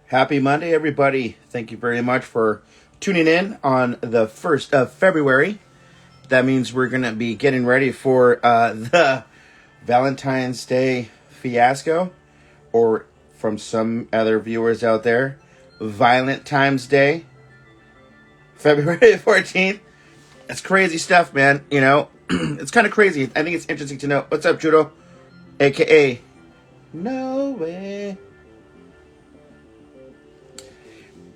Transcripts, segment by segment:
Happy Monday, everybody. Thank you very much for tuning in on the 1st of February. That means we're going to be getting ready for the Valentine's Day fiasco, or from some other viewers out there, Violent Times Day, February 14th. That's crazy stuff, man. You know, it's kind of crazy. I think it's interesting to know. What's up, Judo? AKA, no way.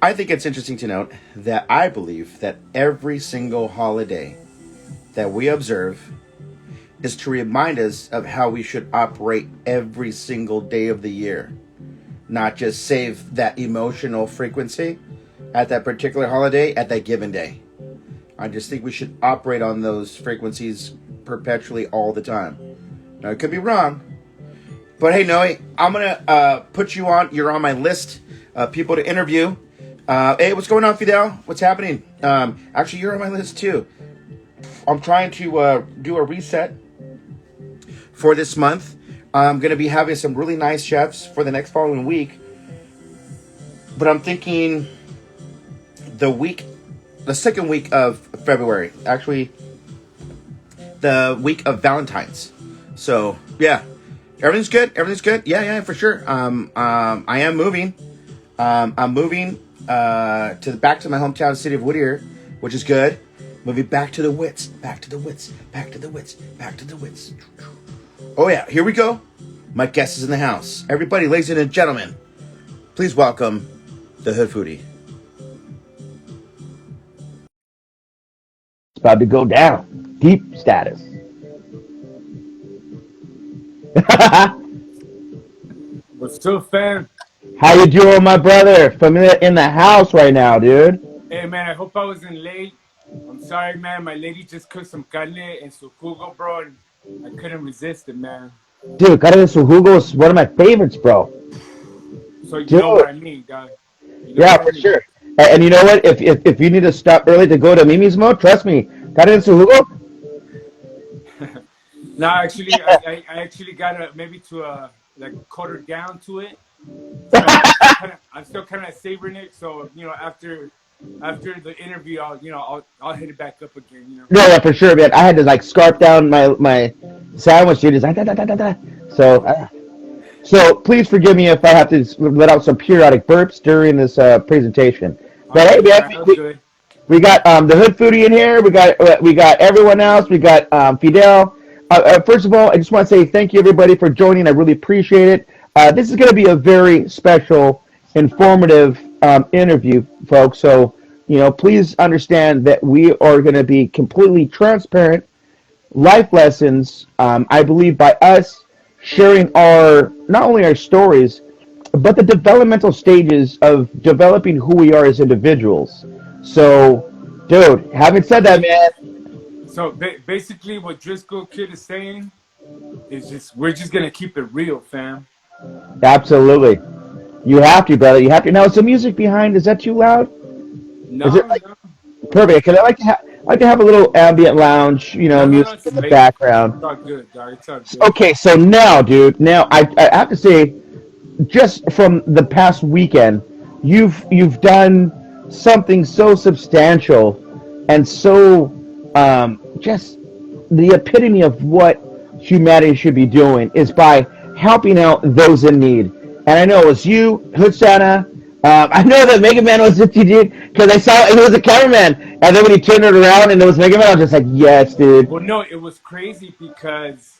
I think it's interesting to note that I believe that every single holiday that we observe is to remind us of how we should operate every single day of the year. Not just save that emotional frequency at that particular holiday at that given day. I just think we should operate on those frequencies perpetually all the time. Now, it could be wrong. But hey, Noe, I'm going to put you on. You're on my list of people to interview. Hey, what's going on, Fidel? What's happening? Actually, you're on my list too. I'm trying to do a reset for this month. I'm going to be having some really nice chefs for the next following week. But I'm thinking the second week of February. Actually, the week of Valentine's. So, yeah. Everything's good. Everything's good. Yeah, for sure. I am moving. I'm moving back to my hometown city of Whittier, which is good. Moving back to the wits, back to the wits, back to the wits, back to the wits. Oh yeah, here we go. My guest is in the house. Everybody, ladies and gentlemen, please welcome the Hood Foodie. It's about to go down. Deep status. What's up, fam? How you doing, my brother? Familiar in the house right now, dude. Hey, man, I hope I wasn't late. I'm sorry, man. My lady just cooked some carne and su jugo, bro, and I couldn't resist it, man. Dude, carne de su jugo is one of my favorites, bro. So you know what I mean, dog. Yeah, for sure. And you know what? If you need to stop early to go to Mimismo, trust me, carne de su jugo. No, actually, I actually got maybe to like quarter down to it. So I'm still kind of savoring it. So after the interview, I'll hit it back up again. No, yeah, for sure, man. I had to like scarf down my sandwich, dude. It's like da. So please forgive me if I have to let out some periodic burps during this presentation. But hey, man, we got the Hood Foodie in here. We got everyone else. We got Fidel. First of all, I just want to say thank you, everybody, for joining. I really appreciate it. This is going to be a very special, informative interview, folks. So, please understand that we are going to be completely transparent, life lessons, I believe, by us sharing not only our stories, but the developmental stages of developing who we are as individuals. So, dude, having said that, man. So basically, what Drisco Kid is saying is we're just gonna keep it real, fam. Absolutely, you have to, brother. You have to. Now, is the music behind? Is that too loud? No, is it like perfect? Because I like to have a little ambient lounge, music in the background. It's all good, dog. It's all good. Okay, so now, dude, I have to say, just from the past weekend, you've done something so substantial and so just the epitome of what humanity should be doing is by helping out those in need. And I know it was you, Hood Santa. I know that Mega Man was what you did because I saw it was a cameraman, and then when he turned it around and it was Mega Man, I was just like, yes, dude. Well, no, it was crazy because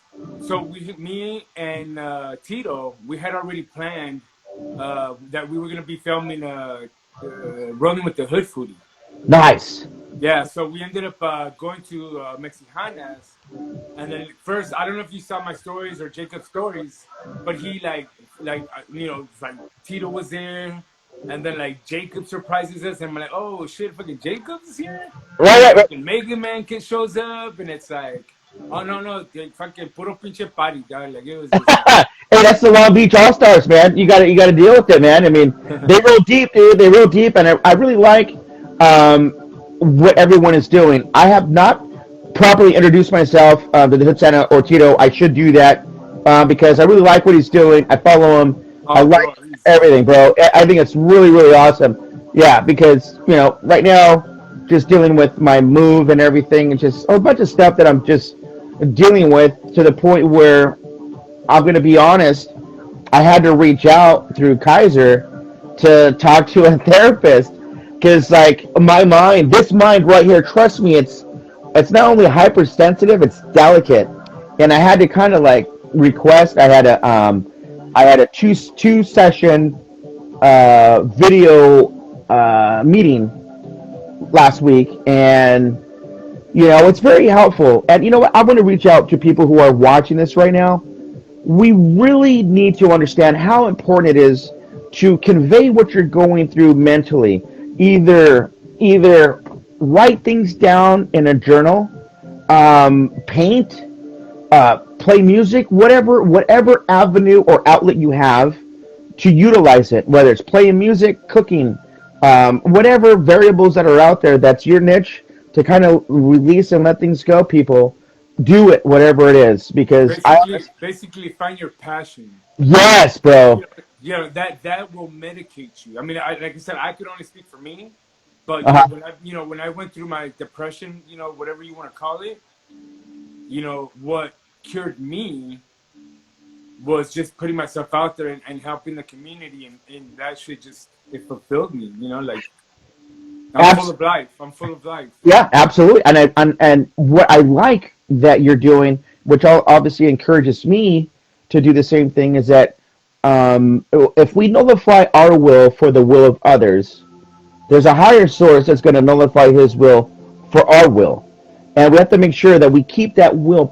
me and Tito, we had already planned that we were gonna be filming Rolling with the Hood Foodie. Nice. Yeah, so we ended up going to Mexicanas, and then first, I don't know if you saw my stories or Jacob's stories, but he like Tito was there, and then like Jacob surprises us, and I'm like, oh shit, fucking Jacob's is here. Right. And Mega Man kid shows up, and it's like, oh no, fucking puro pinche party, dog. Like it was. Hey, that's the Long Beach All Stars, man. You got to deal with it, man. I mean, they roll deep, dude. They roll deep, and I really like what everyone is doing. I have not properly introduced myself to the Hood Santa or Tito. I should do that because I really like what he's doing. I follow him. I like everything, bro. I think it's really, really awesome. Yeah, because right now, just dealing with my move and everything, and just a bunch of stuff that I'm just dealing with to the point where I'm going to be honest. I had to reach out through Kaiser to talk to a therapist because, like, my mind, this mind right here, trust me, it's not only hypersensitive, it's delicate, and I had to kind of like request. I had a two session video meeting last week, and it's very helpful. And you know what? I'm going to reach out to people who are watching this right now. We really need to understand how important it is to convey what you're going through mentally. Either write things down in a journal, paint, play music, whatever avenue or outlet you have to utilize it. Whether it's playing music, cooking, whatever variables that are out there, that's your niche to kind of release and let things go. People, do it, whatever it is, because Basically, find your passion. yes, bro. That will medicate you. I mean, like I said, I could only speak for me, but Uh-huh. when I went through my depression, whatever you want to call it, what cured me was just putting myself out there and helping the community, and that shit just it fulfilled me. Like I'm full Abs- of life. I'm full of life. yeah, absolutely. And what I like that you're doing, which obviously encourages me to do the same thing, is that if we nullify our will for the will of others, there's a higher source that's going to nullify his will for our will. And we have to make sure that we keep that will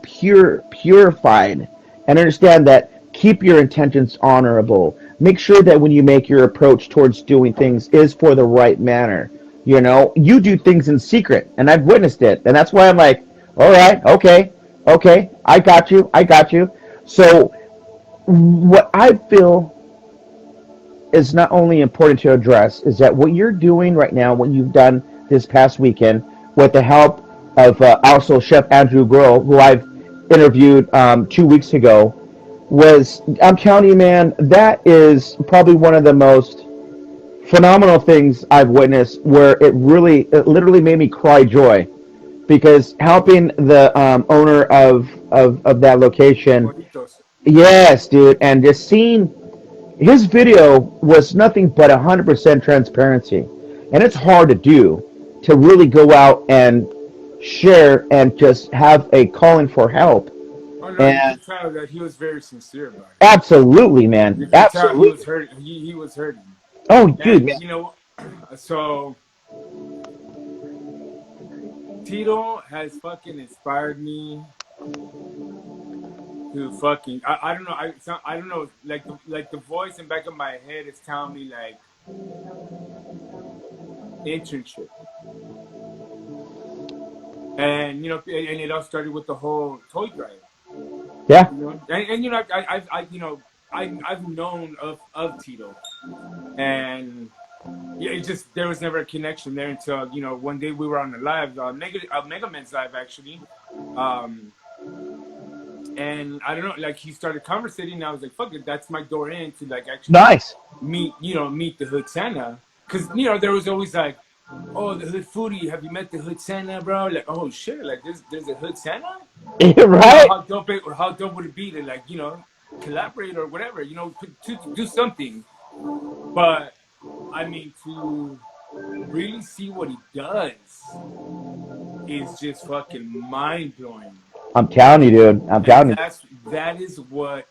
purified, and understand that keep your intentions honorable. Make sure that when you make your approach towards doing things is for the right manner. You do things in secret, and I've witnessed it. And that's why I'm like, all right, okay, I got you. So what I feel is not only important to address is that what you're doing right now, what you've done this past weekend, with the help of also Chef Andrew Grohl, who I've interviewed 2 weeks ago, was, I'm telling you, man, that is probably one of the most phenomenal things I've witnessed, where it literally made me cry joy, because helping the owner of that location, Bonitos. yes, dude, and just seeing his video was nothing but 100% transparency, and it's hard to do, to really go out and share and just have a calling for help. Oh no, you And could tell that he was very sincere about it. absolutely, man, You could tell he was absolutely. hurt. He was hurting, Oh, dude, and man. so Tito has fucking inspired me to fucking. I don't know. I don't know. Like the voice in the back of my head is telling me like internship, and and it all started with the whole toy drive. Yeah. And I've known of Tito, and yeah, it just there was never a connection there until one day we were on the live, Mega Man's live actually, um, and I don't know, like he started conversating, and I was like, "Fuck it, that's my door in to like actually Nice. meet the Hood Santa," because there was always like, "Oh, the Hood Foodie, have you met the Hood Santa, bro?" Like, "Oh shit, like there's a Hood Santa." Right. How dope would it be to like collaborate or whatever, to do something, but I mean to really see what he does is just fucking mind blowing. I'm telling you, dude. I'm And telling you. that is what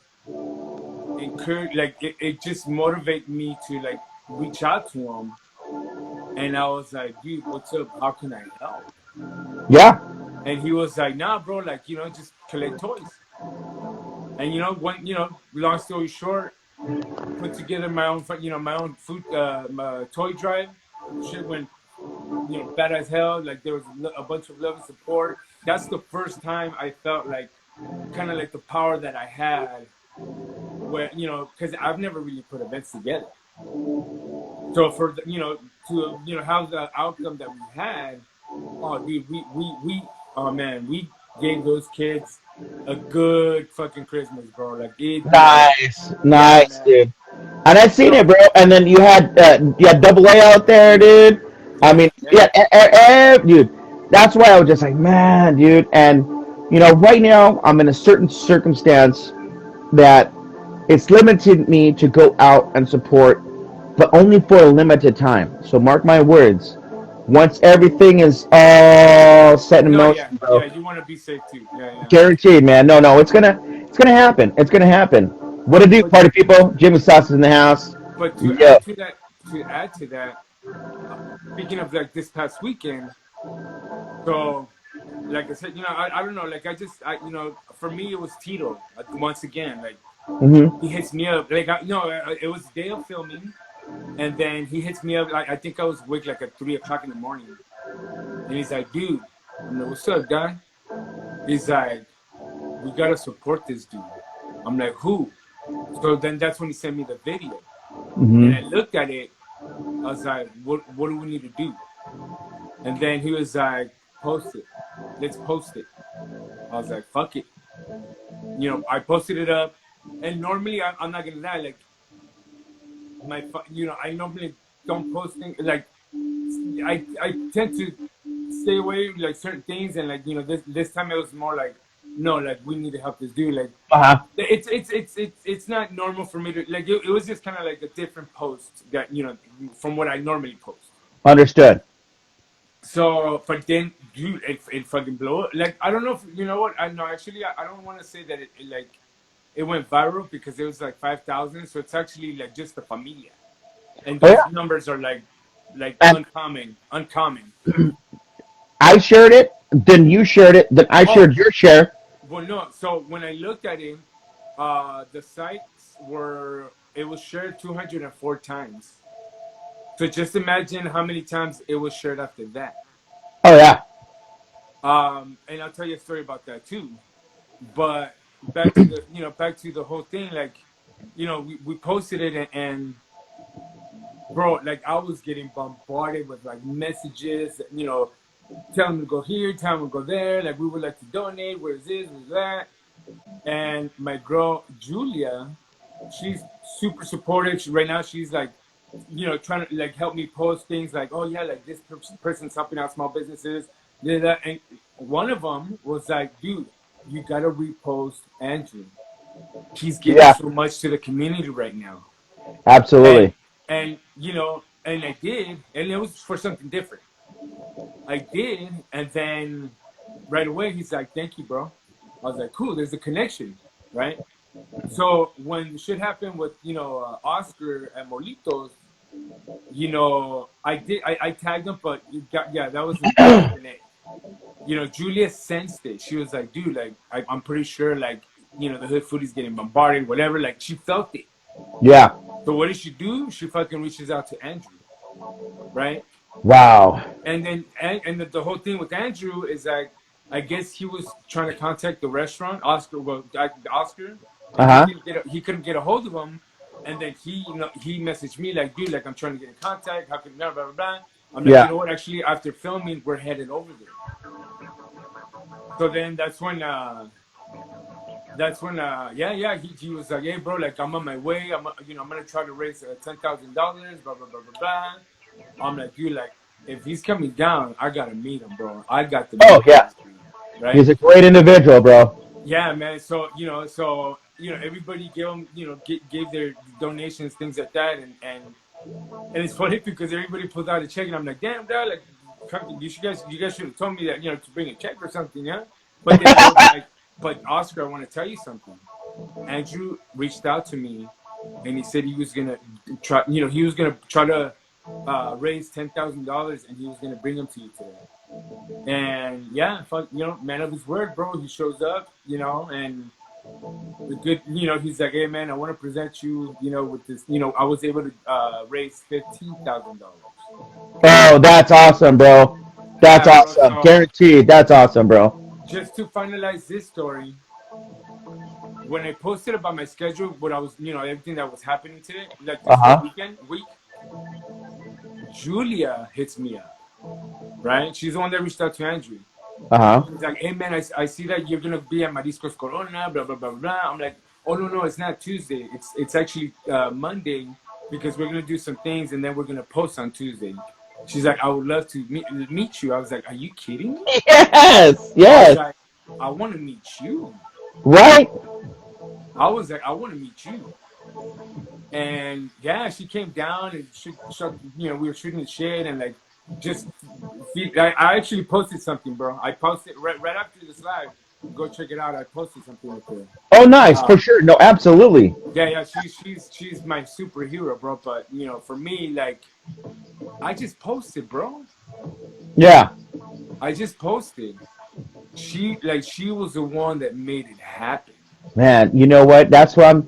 encouraged, like it just motivated me to like reach out to him, and I was like, dude, what's up, how can I help? Yeah. And he was like, nah, bro, like just collect toys. And long story short, put together my own food my toy drive. Shit went bad as hell. Like there was a bunch of love and support. That's the first time I felt like kind of like the power that I had, where because I've never really put events together. So for to have the outcome that we had, oh dude, we oh man, we gave those kids a good fucking Christmas, bro. Like it, Nice. yeah, Nice, man. dude. And I seen So it, bro. And then you had Double A out there, dude. I yeah, mean, yeah, yeah, dude. That's why I was just like, man, dude. And right now I'm in a certain circumstance that it's limited me to go out and support, but only for a limited time. So mark my words. Once everything is all set in no, yeah, motion, yeah. bro, You want to be safe too. Yeah, yeah. guaranteed, man. No, no, it's gonna happen. It's gonna happen. What to But do, but party people? Jimmy Sauce is in the house. but Yeah. to add to that, uh, speaking of like this past weekend, so like I said, I don't know, like for me it was Tito once again, like Hmm. he hits me up, like no, it was day of filming, and then he hits me up, like I think I was awake like at 3 o'clock in the morning, and he's like, dude, I'm like, what's up, guy? He's like, we gotta support this dude. I'm like, who? So then that's when he sent me the video, and I Hmm. looked at it. I was like, what do we need to do? And then he was like, post it. Let's post it. I was like, fuck it. I posted it up. And normally, I'm not gonna lie, like I normally don't post things. Like I tend to stay away like certain things, and like this time it was more like, no, like we need to help this dude. Like Uh-huh. it's not normal for me to like. It was just kind of like a different post that from what I normally post. Understood. So, but then, dude, it fucking blew up. Like, I don't know if you know what. I know actually, I don't want to say that it went viral because it was like 5,000. So it's actually like just the familia, and Oh those yeah. numbers are like And uncommon. I shared it, then you shared it, then I Oh, shared your share. well, no. So when I looked at it, the sites were it was shared 204 times. So just imagine how many times it was shared after that. Oh yeah. And I'll tell you a story about that too. But back to the whole thing, like we posted it, and bro, like I was getting bombarded with like messages, telling me to go here, telling me to go there, like we would like to donate, where's this, where's that. And my girl Julia, she's super supportive. Right now she's like trying to like help me post things like, oh yeah, like this person's helping out small businesses, that. And one of them was like, dude, you gotta repost Andrew. He's giving Yeah. so much to the community right now. And Absolutely. and I did, and it was for something different. I did, and then right away he's like, "Thank you, bro." I was like, "Cool." There's a connection, right? So when shit happened with Oscar and Molitos, I tagged him, but yeah, that wasn't it. Julia sensed it. She was like, "Dude, like I'm pretty sure like the hood food is getting bombarded, whatever." Like she felt it. Yeah. So what does she do? She fucking reaches out to Andrew, right? Wow. And then the whole thing with Andrew is like, I guess he was trying to contact the restaurant, Oscar, Oscar, Uh and huh. he couldn't get a hold of him. And then he messaged me like, dude, like I'm trying to get in contact. How can blah blah blah blah. I'm like, you Yeah. know what? Actually, after filming, we're headed over there. So then that's when he was like, hey bro, like I'm on my way. I'm gonna try to raise $10,000. Blah blah blah blah blah. I'm like, dude, like if he's coming down, I gotta meet him, bro. I got to Oh meet yeah. this dude, right? He's a great individual, bro. Yeah, man. So everybody gave their donations, things like that, and it's funny because everybody pulled out a check, and I'm like, damn, dog, like, you guys should have told me that to bring a check or something, yeah. But then I was like, but Oscar, I want to tell you something. Andrew reached out to me, and he said he was gonna try to raise $10,000, and he was gonna bring them to you today. And yeah, fuck, man of his word, bro. He shows up, and the good, he's like, hey man, I want to present you, with this, I was able to raise $15,000. Oh, that's awesome, bro. That's Yeah, bro. awesome. So Guaranteed. That's awesome, bro. just to finalize this story, when I posted about my schedule, what I was, everything that was happening today, like Uh this whole huh. week, Julia hits me up, right? She's the one that reached out to Andrew. Uh huh. He's like, hey man, I see that you're gonna be at Mariscos Corona, blah blah blah blah. I'm like, oh no, it's not Tuesday. It's actually Monday because we're gonna do some things and then we're gonna post on Tuesday. She's like, I would love to meet you. I was like, are you kidding me? Yes, I was yes, like, I want to meet you. right. I was like, I want to meet you. And yeah, she came down and we were shooting the shit and like just I actually posted something, bro. I posted right after this live. Go check it out. I posted something with her. Oh, nice, Uh, for sure. No, absolutely. yeah, she's my superhero, bro. But for me, like I just posted, bro. Yeah, I just posted. She was the one that made it happen. man. You know what? That's why I'm.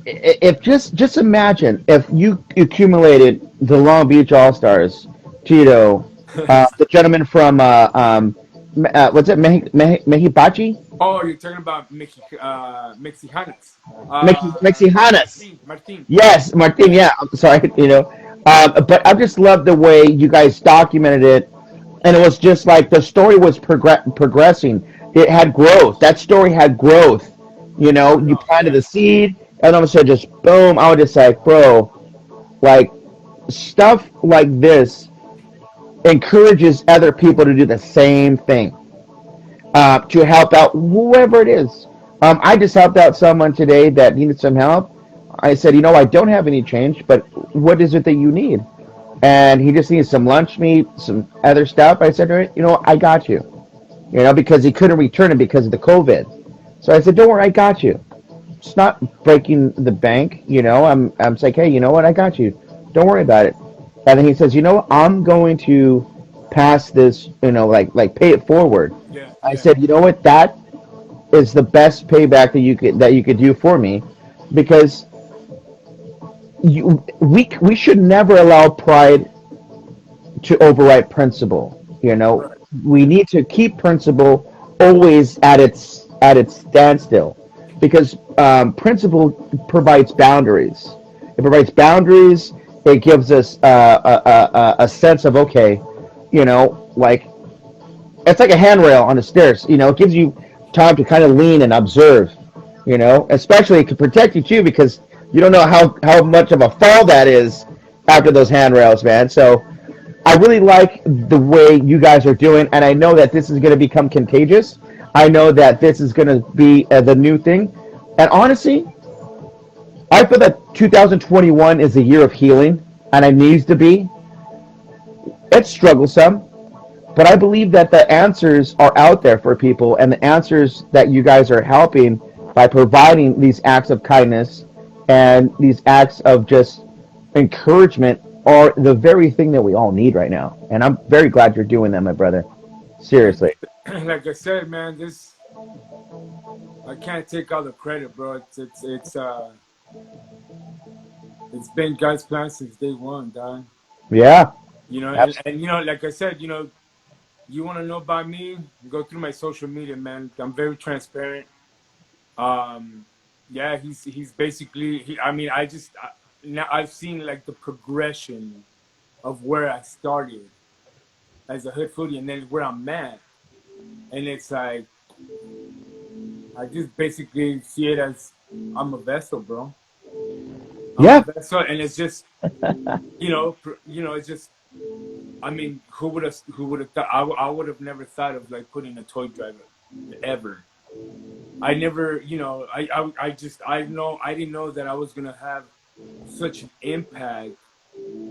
If just imagine if you accumulated the Long Beach All Stars, Tito, the gentleman from what's it, Mexibachi? Oh, you're talking about Mexicanas. Mexicanas. Martin. Yes, Martin. Yeah. Yeah, I'm sorry. But I just love the way you guys documented it, and it was just like the story was progressing. It had growth. That story had growth. You No, planted yeah. the seed, and all of a sudden, just boom! I was just like, bro, like stuff like this encourages other people to do the same thing, to help out whoever it is. I just helped out someone today that needed some help. I said, I don't have any change, but what is it that you need? And he just needs some lunch meat, some other stuff. I said, I got you. Because he couldn't return it because of the COVID. So I said, don't worry, I got you. It's not breaking the bank. I'm like, hey, you know what? I got you. Don't worry about it. And then he says, you know what? I'm going to pass this, like pay it forward. Yeah, I yeah. said, you know what? That is the best payback that you could do for me, because we should never allow pride to override principle. Right. We need to keep principle always at its standstill, because principle provides boundaries. It provides boundaries. It gives us a sense of, okay, like it's like a handrail on the stairs. It gives you time to kind of lean and observe. Especially it can protect you too, because you don't know how much of a fall that is after those handrails, man. So I really like the way you guys are doing, and I know that this is going to become contagious. I know that this is going to be the new thing. And honestly, I feel that 2021 is a year of healing, and it needs to be. It's strugglesome, but I believe that the answers are out there for people, and the answers that you guys are helping by providing these acts of kindness and these acts of just encouragement are the very thing that we all need right now. And I'm very glad you're doing that, my brother. Like Seriously. like I said, man, this I can't take all the credit, bro. It's been God's plan since day one, dog. Yeah. And like I said, you want to know about me? Go through my social media, man. I'm very transparent. Um, yeah, he's basically I mean, now I've seen like the progression of where I started as a hood foodie and then where I'm at, and it's like I just basically see it as I'm a vessel, bro. I'm a Yeah. vessel, and it's just it's just. I mean, who would have thought? I would have never thought of like putting a toy driver ever. I never, I just I didn't know that I was gonna have such an impact,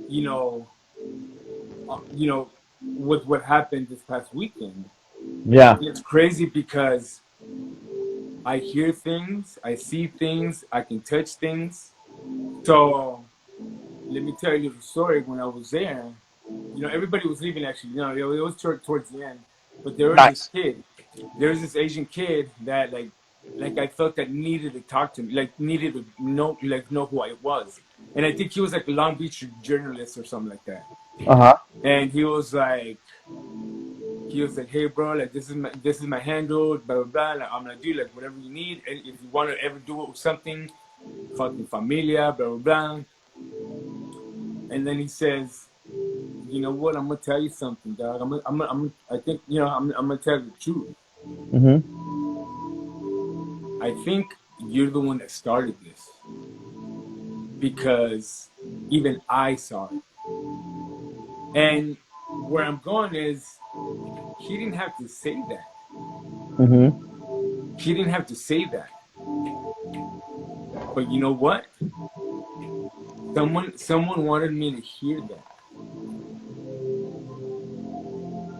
you know, you know, with what happened this past weekend. Yeah. It's crazy because I hear things, I see things, I can touch things. So let me tell you the story. When I was there, everybody was leaving actually. It was towards the end, but there was this Nice. kid. There was this Asian kid that like I felt that needed to talk to me, like needed to know who I was. And I think he was like a Long Beach journalist or something like that. Uh huh. And he was like, hey bro, like this is my handle, blah blah blah. Like, I'm gonna do like whatever you need, and if you want to ever do something, fucking familia, blah blah blah. And then he says, you know what? I'm gonna tell you something, dog. I think I'm gonna tell you the truth. Mm-hmm. I think you're the one that started this, because even I saw it. And where I'm going is, he didn't have to say that. Mm-hmm. He didn't have to say that. But you know what? Someone wanted me to hear that.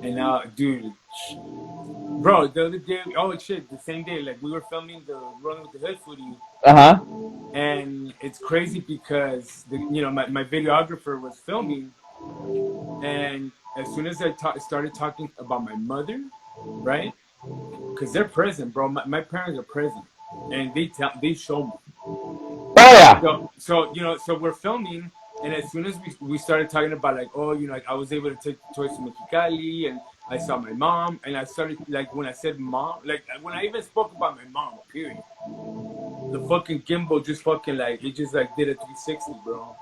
And now, dude, bro, the other day, oh shit, the same day, like we were filming the Rolling with the Hood footage, Uh-huh. and it's crazy because my videographer was filming, and as soon as I started talking about my mother, right? Because they're present, bro. My parents are present, and they show me. Oh yeah. So we're filming, and as soon as we started talking about, like, oh, like I was able to take the toys to Mexicali, and I saw my mom, and I started, like, when I said mom, like when I even spoke about my mom, period, the fucking gimbal just fucking, like, it just like did a 360, bro.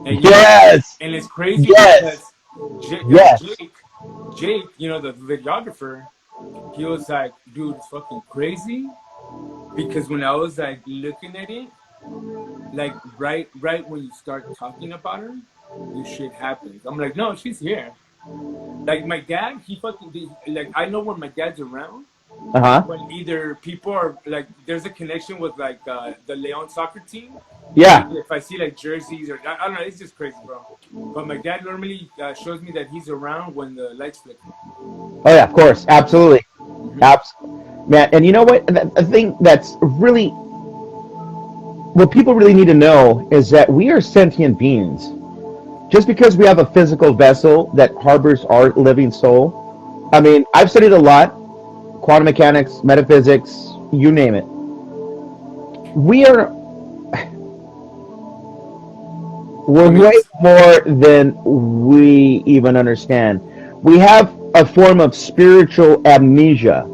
And Yes. and it's crazy Yes. because Yes. Jake, the videographer, he was like, dude, it's fucking crazy because when I was like looking at it, like right when you start talking about her, this shit happens. I'm like, no, she's here. Like my dad, he fucking like, I know when my dad's around, Uh-huh. when either people are like, there's a connection with like the Leon soccer team. Like Yeah. if I see like jerseys, or I don't know, it's just crazy, bro. But my dad normally shows me that he's around when the lights flicker. Oh yeah, of course. Absolutely. Mm-hmm. Abs Man, and you know what? The thing that's really what people really need to know is that we are sentient beings. Just because we have a physical vessel that harbors our living soul, I mean, I've studied a lot, quantum mechanics, metaphysics, you name it. We are we're I mean, way more than we even understand. We have a form of spiritual amnesia.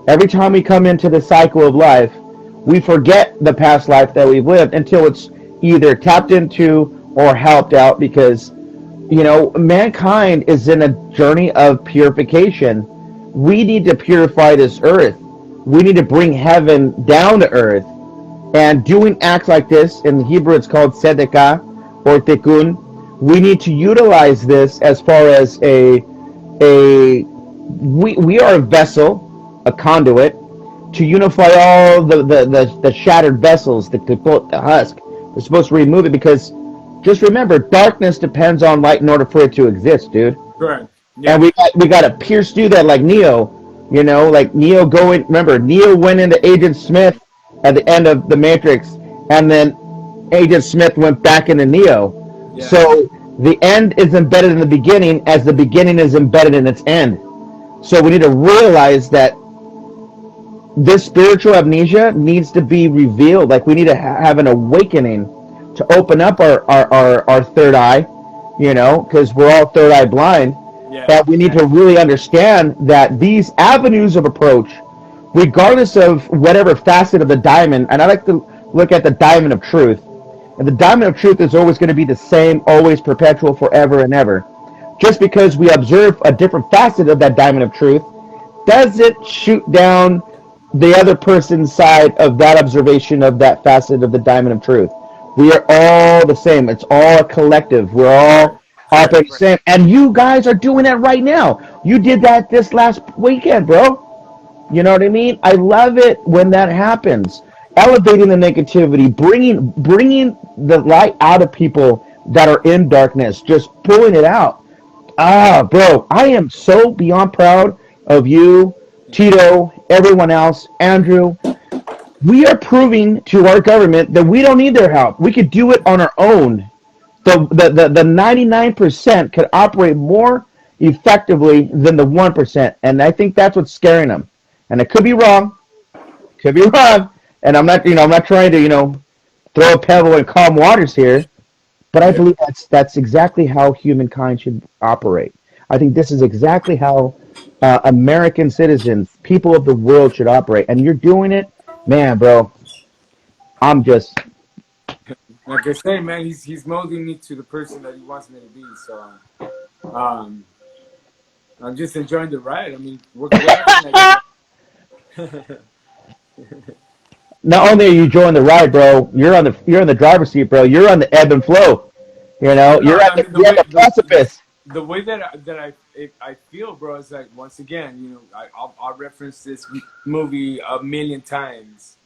Every time we come into the cycle of life, we forget the past life that we've lived until it's either tapped into or helped out because mankind is in a journey of purification. We need to purify this earth. We need to bring heaven down to earth. And doing acts like this, in Hebrew it's called tzedakah or tikkun, we need to utilize this as far as a we are a vessel, a conduit, to unify all the shattered vessels, the husk. We're supposed to remove it because just remember, darkness depends on light in order for it to exist, dude. correct. And Yeah. we got to pierce through that like Neo, like Neo going. Remember, Neo went into Agent Smith at the end of the Matrix, and then Agent Smith went back into Neo. Yeah. So the end is embedded in the beginning, as the beginning is embedded in its end. So we need to realize that this spiritual amnesia needs to be revealed. Like we need to have an awakening to open up our third eye, because we're all third eye blind. Yeah. That we need to really understand that these avenues of approach, regardless of whatever facet of the diamond, and I like to look at the diamond of truth, and the diamond of truth is always going to be the same, always perpetual, forever and ever. Just because we observe a different facet of that diamond of truth doesn't shoot down the other person's side of that observation of that facet of the diamond of truth. We are all the same. It's all a collective. We're Correct. all Correct. operating the same. And you guys are doing that right now. You did that this last weekend, bro. You know what I mean? I love it when that happens. Elevating the negativity, bringing the light out of people that are in darkness, just pulling it out. Ah, bro, I am so beyond proud of you, Tito, everyone else, Andrew. We are proving to our government that we don't need their help. We could do it on our own. The 99% could operate more effectively than the 1%. And I think that's what's scaring them. And it could be wrong. Could be wrong. And I'm not trying to, throw a pebble in calm waters here. But I Yeah. believe that's exactly how humankind should operate. I think this is exactly how American citizens, people of the world, should operate. And you're doing it, man, bro. I'm just Like I say, man, he's molding me to the person that he wants me to be. So, um, I'm just enjoying the ride. I mean, what else can I do? not only are you enjoying the ride, bro, you're on the driver's seat, bro. You're on the ebb and flow. You know, No, I mean you're at the precipice. the way that I feel, bro, is like once again, I'll reference this movie a million times.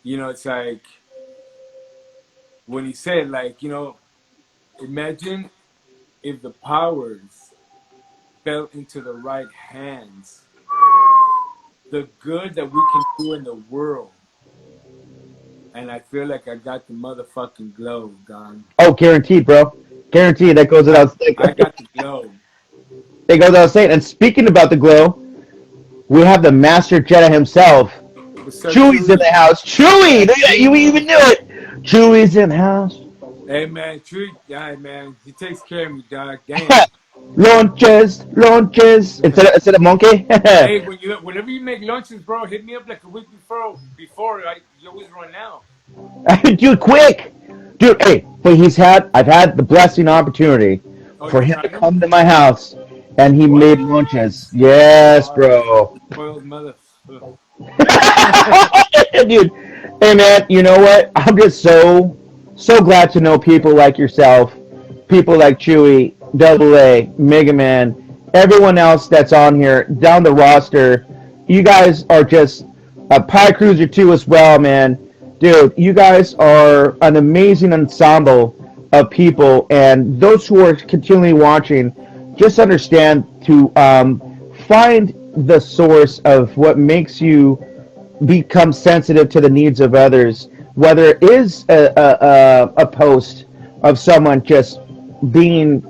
It's like when he said, like, imagine if the powers fell into the right hands, the good that we can do in the world. And I feel like I got the motherfucking glow, Don. Oh, guaranteed, bro. Guaranteed. That goes without saying. I got the glow. That goes without saying. And speaking about the glow, we have the Master Jedi himself. Chewie's in the house. Chewie! You even knew it. Chewie's in the house. Hey, man, Chewie, yeah, man, he takes care of me, dog. Damn. Launches. Instead of monkey. Hey, whenever you make lunches, bro, hit me up like a week before you always run out. Dude, quick. Dude, hey, but I've had the blessing opportunity for him to come to my house, and he made lunches. Yes, bro. Spoiled motherfucker. Dude, hey man, you know what? I'm just so glad to know people like yourself, people like Chewy, Double A, Mega Man, everyone else that's on here, down the roster. You guys are just a Pie Cruiser 2 as well, man. Dude, you guys are an amazing ensemble of people, and those who are continually watching, just understand to find the source of what makes you become sensitive to the needs of others, whether it is a post of someone just being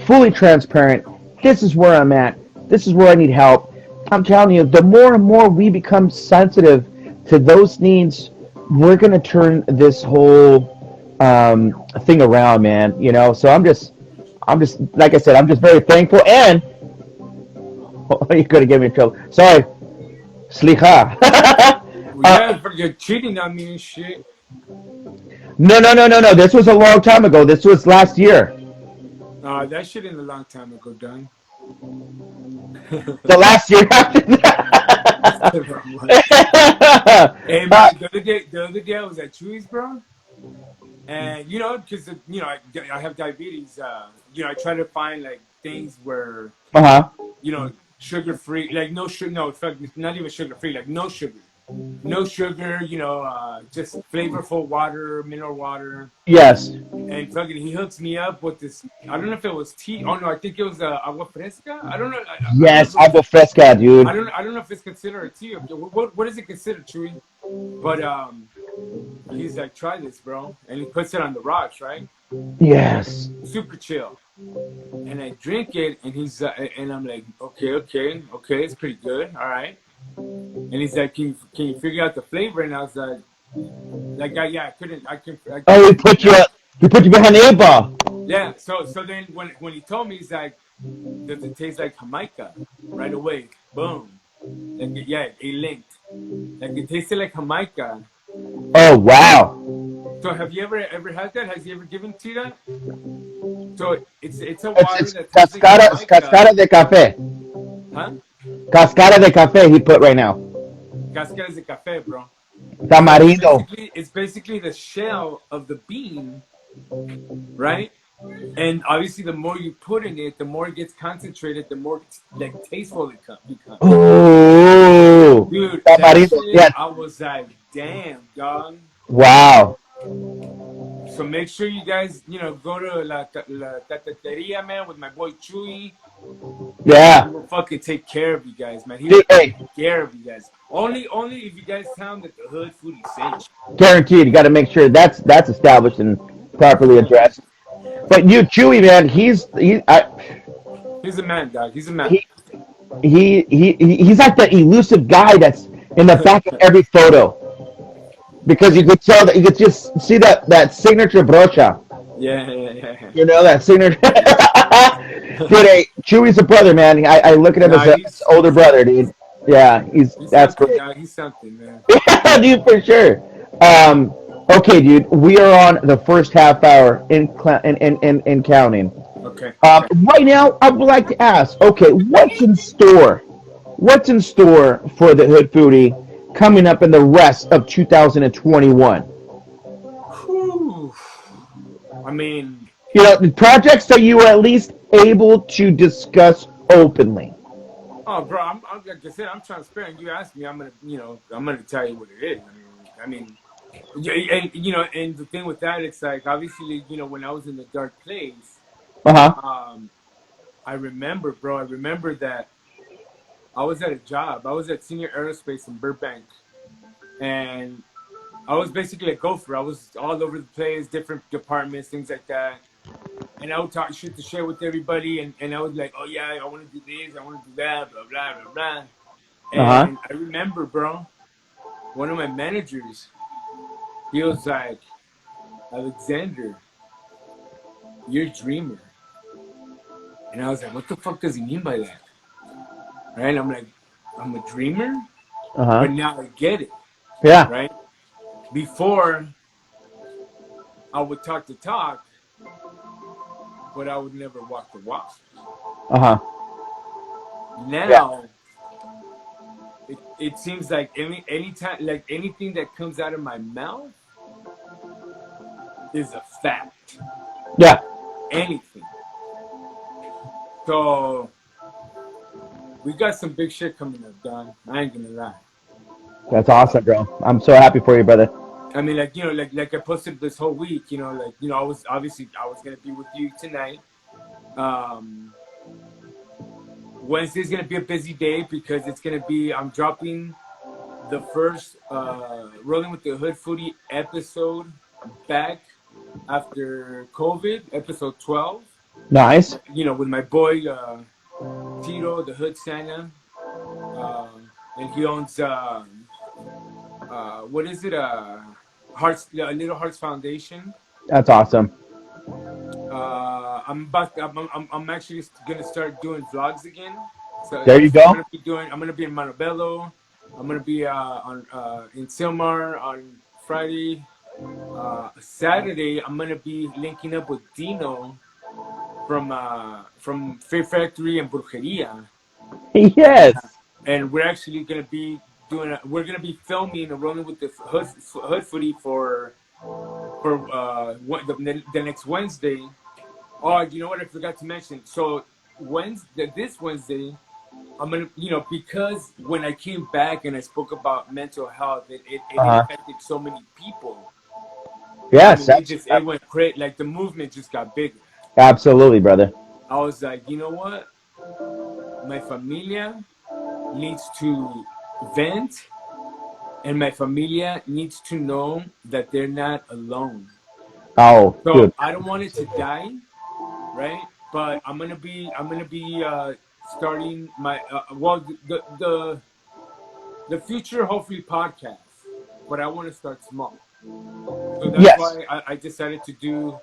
fully transparent. This is where I'm at. This is where I need help. I'm telling you, the more and more we become sensitive to those needs, we're going to turn this whole thing around, man. You know, so I'm just, like I said, I'm just very thankful. And you're going to get me in trouble. Sorry. Slicha. Yeah, you're cheating on me and shit. No. This was a long time ago. This was last year. That shit ain't a long time ago, done. The last year after that. Hey, man, the other day I was at Chewy's, bro. And, because, I have diabetes. I try to find, like, things where, sugar-free, like, no sugar, no, not even sugar-free, like, no sugar. No sugar, just flavorful water, mineral water. Yes. And fucking, he hooks me up with this. I don't know if it was tea. Oh no, I think it was agua fresca. I don't know. Yes, agua fresca, dude. I don't know if it's considered a tea. What is it considered, Chewy? But he's like, try this, bro, and he puts it on the rocks, right? Yes. Super chill. And I drink it, and and I'm like, okay, it's pretty good, all right. And he's like, can you figure out the flavor? And I was like, I couldn't. Oh, he put you behind the 8-ball. Yeah. So then when he told me, he's like, does it taste like Jamaica? Right away, boom. Like it linked. Like it tasted like Jamaica. Oh wow. So have you ever had that? Has he ever given to you that? So it's a water It's that tastes cascara, like Jamaica. cascara de café. Huh? Cascara de café he put right now. Cascaras de café, bro. Tamarindo. It's basically the shell of the bean, right? And obviously, the more you put in it, the more it gets concentrated, the more like tasteful it becomes. Ooh, dude, tamarindo. Shit, Yeah. I was like, damn, dog. Wow. So make sure you guys, go to la Tateteria, man, with my boy Chewy. Yeah. He will fucking take care of you guys, man. He Dude, will hey. take care of you guys. Only if you guys tell him that the hood food is safe. Guaranteed. You got to make sure that's established and properly addressed. But you, Chewy, man, he's a man, dog. He's a man. He's like the elusive guy that's in the back of every photo. Because you could tell that you could just see that signature brocha. Yeah. You know that signature. Dude, hey, Chewy's a brother, man. I look at him as an older brother, dude. Yeah, that's great. Dog. He's something, man. Yeah, dude, for sure. Okay, dude, we are on the first half hour in counting. Okay. Right now, I would like to ask, okay, what's in store? What's in store for the Hood Foodie coming up in the rest of 2021? Whew. I mean, You know, the projects that you were at least able to discuss openly. oh, bro, I'm like I said, I'm transparent. You ask me, I'm gonna tell you what it is. Yeah, and and the thing with that, it's like obviously, when I was in the dark place, Uh huh. um, I remember, bro. I remember that I was at a job. I was at Senior Aerospace in Burbank, and I was basically a gopher. I was all over the place, different departments, things like that. And I would talk shit to share with everybody, and I was like, oh yeah, I want to do this, I want to do that, blah blah blah blah. Uh huh. And I remember, bro, one of my managers, he was like, Alexander, you're a dreamer. And I was like, what the fuck does he mean by that? Right? I'm like, I'm a dreamer, Uh huh. but now I get it. Yeah. Right? Before, I would talk the talk, but I would never walk the walk. Uh huh. Now, it seems like anytime, like anything that comes out of my mouth is a fact. Yeah. Anything. So we got some big shit coming up, Don. I ain't gonna lie. That's awesome, bro. I'm so happy for you, brother. I mean, like like I posted this whole week. I was gonna be with you tonight. Wednesday's gonna be a busy day because I'm dropping the first Rolling with the Hood Foodie episode back after COVID, episode 12. Nice. With my boy Tito, the Hood Santa, and he owns what is it? Little Hearts Foundation. That's awesome. I'm actually gonna start doing vlogs again. So There you go. I'm gonna be in Montebello. I'm gonna be in Silmar on Friday. Saturday, I'm gonna be linking up with Dino from Fear Factory and Brujeria, Yes. and we're actually gonna be we're gonna be filming a Rolling with the Hood Footy for the next Wednesday. Oh, you know what? I forgot to mention. So this Wednesday, I'm gonna, because when I came back and I spoke about mental health, it Uh-huh. affected so many people. Yes. It went crazy. Like the movement just got bigger. Absolutely, brother. I was like, you know what? My familia needs to vent, and my familia needs to know that they're not alone. Oh, So good. I don't want it to die, right? But I'm gonna be starting my the future hopefully podcast, but I want to start small. So that's Yes. why I decided to do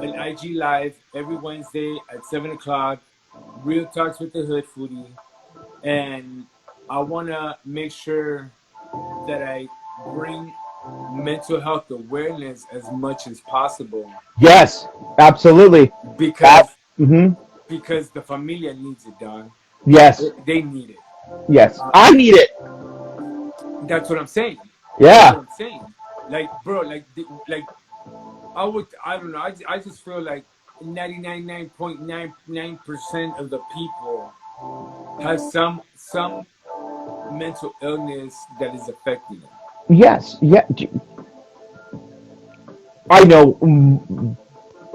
an IG live every Wednesday at 7 o'clock, real talks with the Hood Foodie, and I want to make sure that I bring mental health awareness as much as possible Yes. Absolutely. because Mm-hmm. because the familia needs it, dog. Yes. They need it. Yes. I need it. That's what I'm saying. Yeah. That's what I'm saying. Like, bro, like I don't know. I just feel like 99.99% of the people have some mental illness that is affecting them. Yes. Yeah. I know.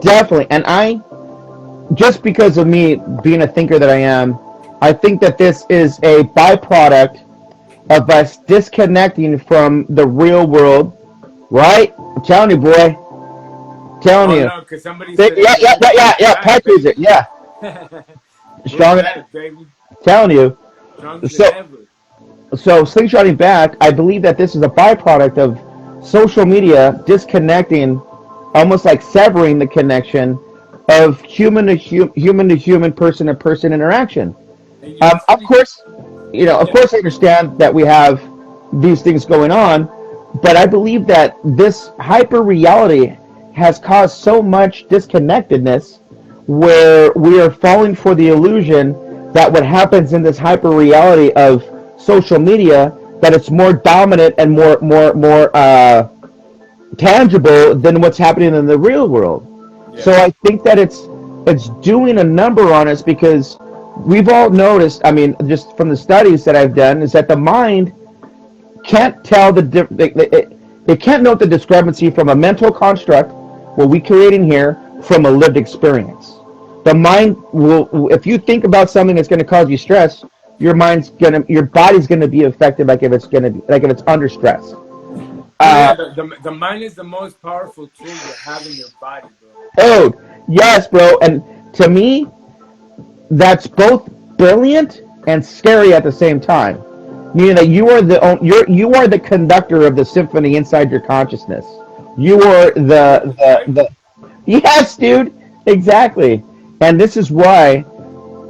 Definitely. And just because of me being a thinker that I am, I think that this is a byproduct of us disconnecting from the real world, right? I'm telling you, boy. Telling Oh you. no, because somebody said Yeah. Pipe music. Yeah. Stronger than baby. telling you. Stronger So, than ever. so slingshotting back, I believe that this is a byproduct of social media disconnecting, almost like severing the connection of human to human, person to person interaction. And you know what's Of funny? course, of course, I understand that we have these things going on, but I believe that this hyper reality has caused so much disconnectedness where we are falling for the illusion that what happens in this hyper reality of social media that it's more dominant and more tangible than what's happening in the real world. So Yeah. I think that it's doing a number on us because we've all noticed. I mean, just from the studies that I've done, is that the mind can't tell it can't note the discrepancy from a mental construct, what we create in here, from a lived experience. The mind will, if you think about something that's going to cause you stress, your body's gonna be affected like if it's gonna be like if it's under stress. Bro, Uh, yeah, the mind is the most powerful tool you have in your body, bro. oh, yes, bro. And to me, that's both brilliant and scary at the same time. Meaning that you are the conductor of the symphony inside your consciousness. You are Like the the Bible. yes, dude, exactly. And this is why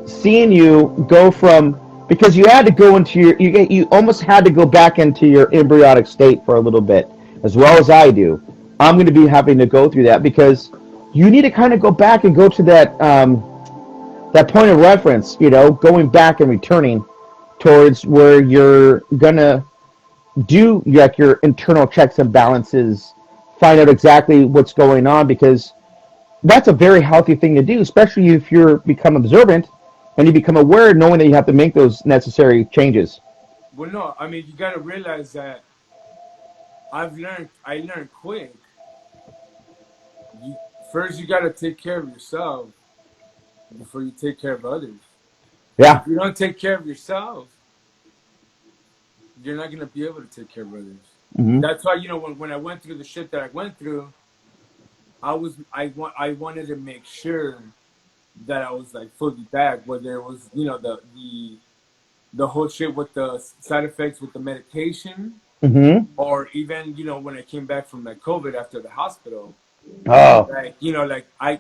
seeing you go from because you had to go into you almost had to go back into your embryonic state for a little bit, as well as I do. I'm going to be having to go through that because you need to kind of go back and go to that point of reference, going back and returning towards where you're gonna do like your internal checks and balances, find out exactly what's going on because that's a very healthy thing to do, especially if you're become observant and you become aware, knowing that you have to make those necessary changes. Well, no, I mean you gotta realize that I learned quick. You first you gotta take care of yourself before you take care of others. Yeah. If you don't take care of yourself, you're not gonna be able to take care of others. Hmm. That's why when I went through the shit that I went through, I wanted to make sure that I was like fully back. Whether it was the whole shit with the side effects with the medication, Hmm. or even when I came back from like COVID after the hospital, Oh, like like I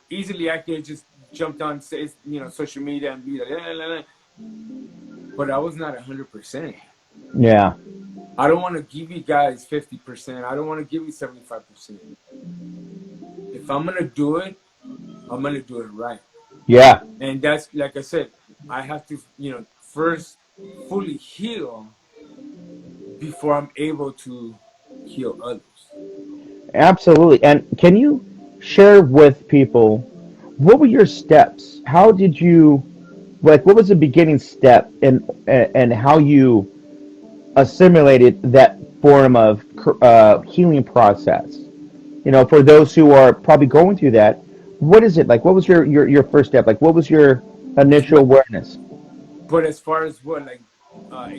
easily I could just jumped on say social media and be like, "La, la, la," but I was not 100%. yeah, I don't want to give you guys 50%. I don't want to give you 75%. If I'm gonna do it, I'm gonna do it right. yeah, And that's like I said, I have to first fully heal before I'm able to heal others. absolutely. And can you share with people what were your steps? How did you like? What was the beginning step, and how you assimilated that form of healing process? For those who are probably going through that, what is it like? What was your first step? Like, what was your initial But awareness? but as far as what like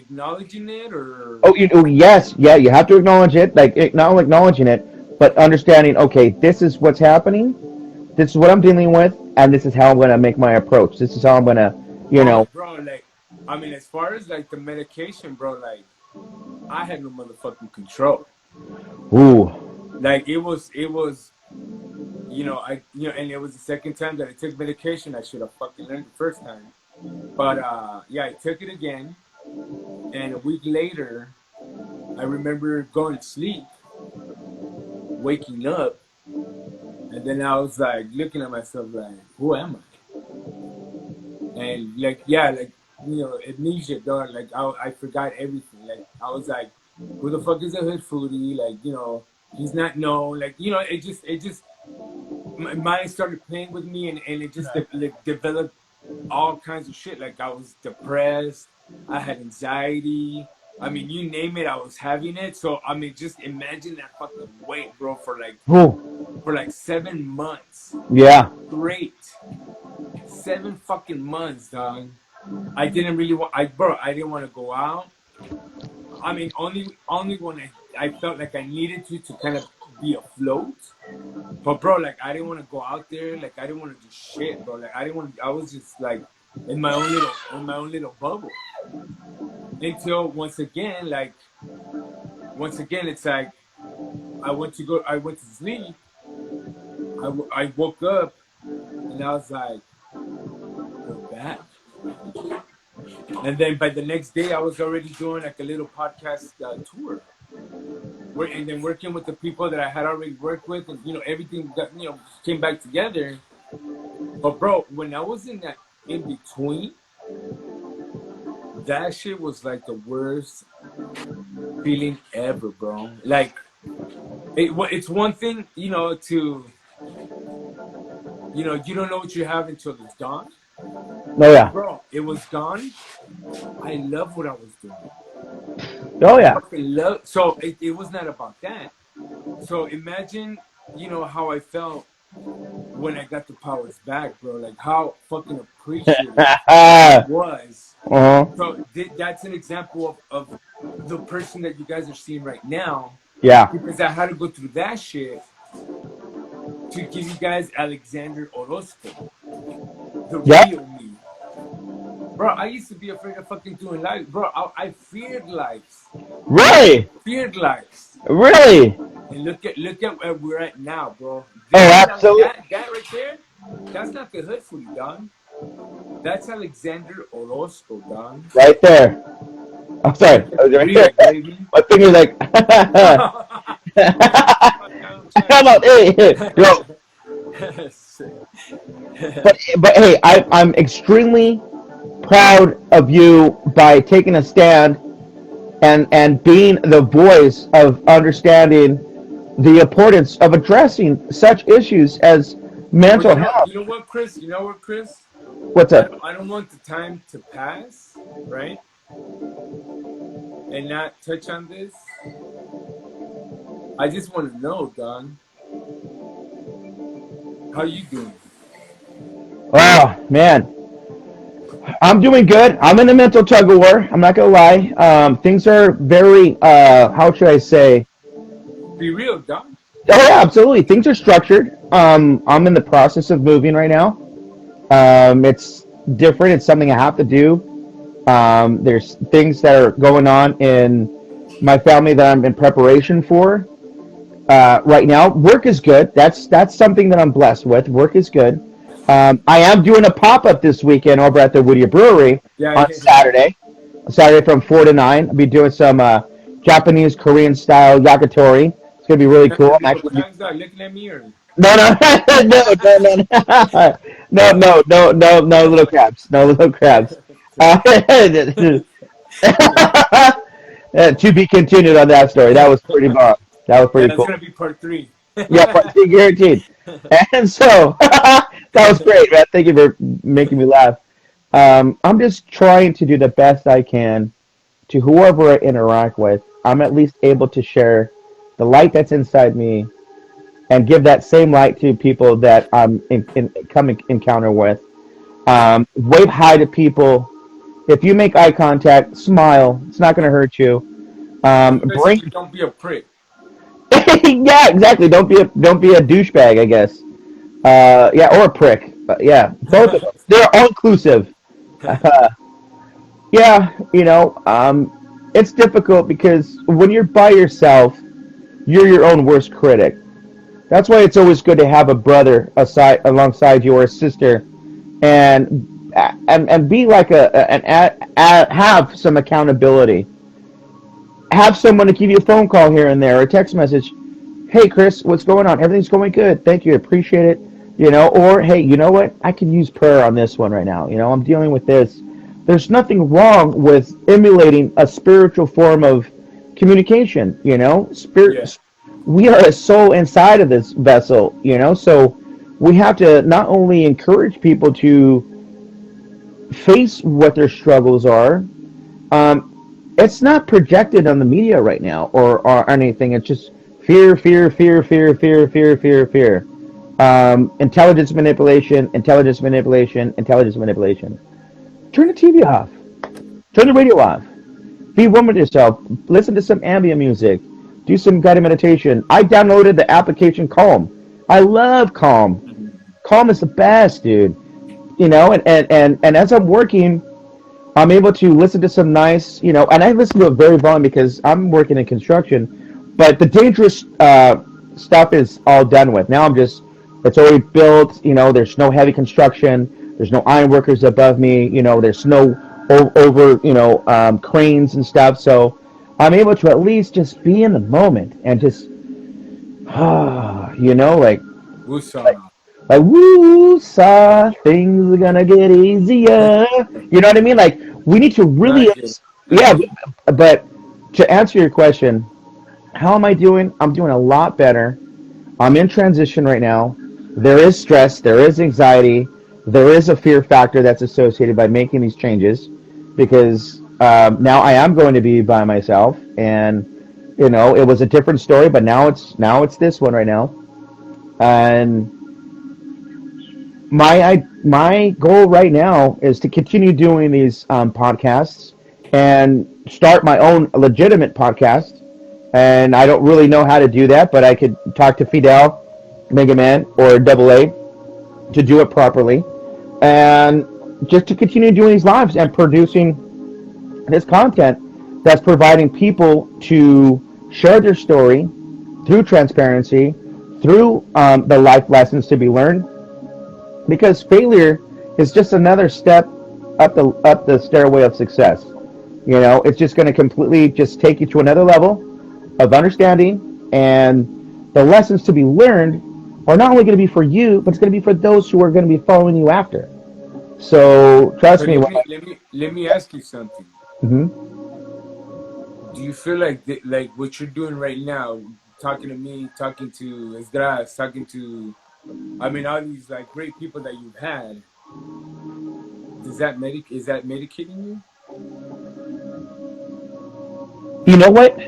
acknowledging it or Oh, yes, yeah, you have to acknowledge it, like not only acknowledging it, but understanding. Okay, this is what's happening. This is what I'm dealing with, and this is how I'm going to make my approach. This is how I'm going to, you oh know. bro like I mean as far as like the medication bro like I had no motherfucking control. Ooh. Like it was I and it was the second time that I took medication. I should have fucking learned the first time. But yeah, I took it again, and a week later, I remember going to sleep, waking up, and then I was like looking at myself like, who am I? And like yeah, like amnesia, dog. Like I forgot everything. Like I was like, who the fuck is a hood foodie? Like he's not known. Like it just my mind started playing with me, and it just like developed all kinds of shit. Like I was depressed, I had anxiety. I mean, you name it, I was having it. So I mean, just imagine that fucking weight, bro, Ooh. for like 7 months Yeah. straight. 7 fucking months, dog. I didn't really want. I didn't want to go out. I mean, only when I felt like I needed to kind of be afloat. But bro, like I didn't want to go out there. Like I didn't want to do shit, bro. Like I didn't want. I was just like in my own little bubble. Until once again, it's like I went to sleep. I woke up and I was like, we're back. And then by the next day, I was already doing like a little podcast tour. And then working with the people that I had already worked with, and everything got came back together. But bro, when I was in that in between, that shit was like the worst feeling ever, bro. Like it's one thing, to you don't know what you have until it's gone. Oh yeah. Bro, it was gone. I love what I was doing. Oh I yeah. fucking love. So it was not about that. So imagine, how I felt when I got the powers back, bro. Like how fucking appreciative I was. Uh-huh. So that's an example of the person that you guys are seeing right now, Yeah. because I had to go through that shit to give you guys Alexander Orozco, the Yep. real me. Bro, I used to be afraid of fucking doing lives. Bro, I feared lives. Really? Feared lives. Really? And look at where we're at now, bro. Oh, That absolutely. right there, that's not the hood for you, Don. That's Alexander Orozco, Don. Right there. I'm sorry. Keep it I was right there. real, baby. My finger's like. Shut the fuck down, Come on, hey, hey, yo. But hey, I'm extremely proud of you by taking a stand and being the voice of understanding the importance of addressing such issues as But mental health. you know what, Chris? You know what, Chris? What's up? I don't want the time to pass, right? And not touch on this. I just want to know, Don, how you doing? Oh man, I'm doing good. I'm in a mental tug of war. I'm not gonna lie. Things are very. How should I say? Be real, Don. Oh yeah, absolutely. Things are structured. I'm in the process of moving right now. It's different. It's something I have to do. There's things that are going on in my family that I'm in preparation for. Right now, work is good. That's something that I'm blessed with. Work is good. I am doing a pop up this weekend over at the Whittier Brewery Yeah, on yeah. Saturday. Saturday from 4 to 9. I'll be doing some Japanese Korean style yakitori. It's gonna be really cool. I'm Little actually tongues are looking at me, or no, no, no, no, no, no, no, no, no little crabs, no little crabs. To be continued on that story. That was pretty bomb. That was yeah, pretty that's cool. gonna be part three. Yeah, part two guaranteed. And so that was great, man. Thank you for making me laugh. I'm just trying to do the best I can to whoever I interact with. I'm at least able to share the light that's inside me and give that same light to people that I'm come encounter with. Wave hi to people. If you make eye contact, smile. It's not going to hurt you. Bring Basically, don't be a prick. yeah, exactly. Don't be a douchebag, I guess. Yeah, or a prick. Yeah, both of them. They're all inclusive. Yeah, it's difficult because when you're by yourself, you're your own worst critic. That's why it's always good to have a brother aside alongside you or a sister, and be like have some accountability. Have someone to give you a phone call here and there or a text message. Hey, Chris, what's going on? Everything's going good. Thank you. Appreciate it. Or hey, you know what? I can use prayer on this one right now. I'm dealing with this. There's nothing wrong with emulating a spiritual form of communication. Yeah, Spirit. We are a soul inside of this vessel. So we have to not only encourage people to face what their struggles are. It's not projected on the media right now or anything. It's just fear, fear, fear, fear, fear, fear, fear, fear. Intelligence manipulation, intelligence manipulation, intelligence manipulation. Turn the TV off. Turn the radio off. Be one with yourself. Listen to some ambient music. Do some guided meditation. I downloaded the application Calm. I love Calm. Calm is the best, dude. And as I'm working, I'm able to listen to some nice, and I listen to it very volume because I'm working in construction, but the dangerous stuff is all done with. Now it's already built, there's no heavy construction, there's no iron workers above me, there's no over, cranes and stuff. So I'm able to at least just be in the moment and just, like, Wusa. woo, saw things are gonna get easier. You know what I mean? Like we need to really, Not yet. yeah. Not yet. But To answer your question, how am I doing? I'm doing a lot better. I'm in transition right now. There is stress, there is anxiety, there is a fear factor that's associated by making these changes because now I am going to be by myself, and it was a different story, but now it's this one right now, and my goal right now is to continue doing these podcasts and start my own legitimate podcast. And I don't really know how to do that, but I could talk to Fidel, Mega Man, or Double A to do it properly, and just to continue doing these lives and producing this content that's providing people to share their story through transparency, through the life lessons to be learned, because failure is just another step up the stairway of success. It's just going to completely just take you to another level of understanding, and the lessons to be learned are not only going to be for you, but it's going to be for those who are going to be following you after. So trust But me. let me ask you something. Mhm. Do you feel like like what you're doing right now, talking to me, talking to Esdras, talking to, I mean, all these like great people that you've had, is that medicating you? You know what?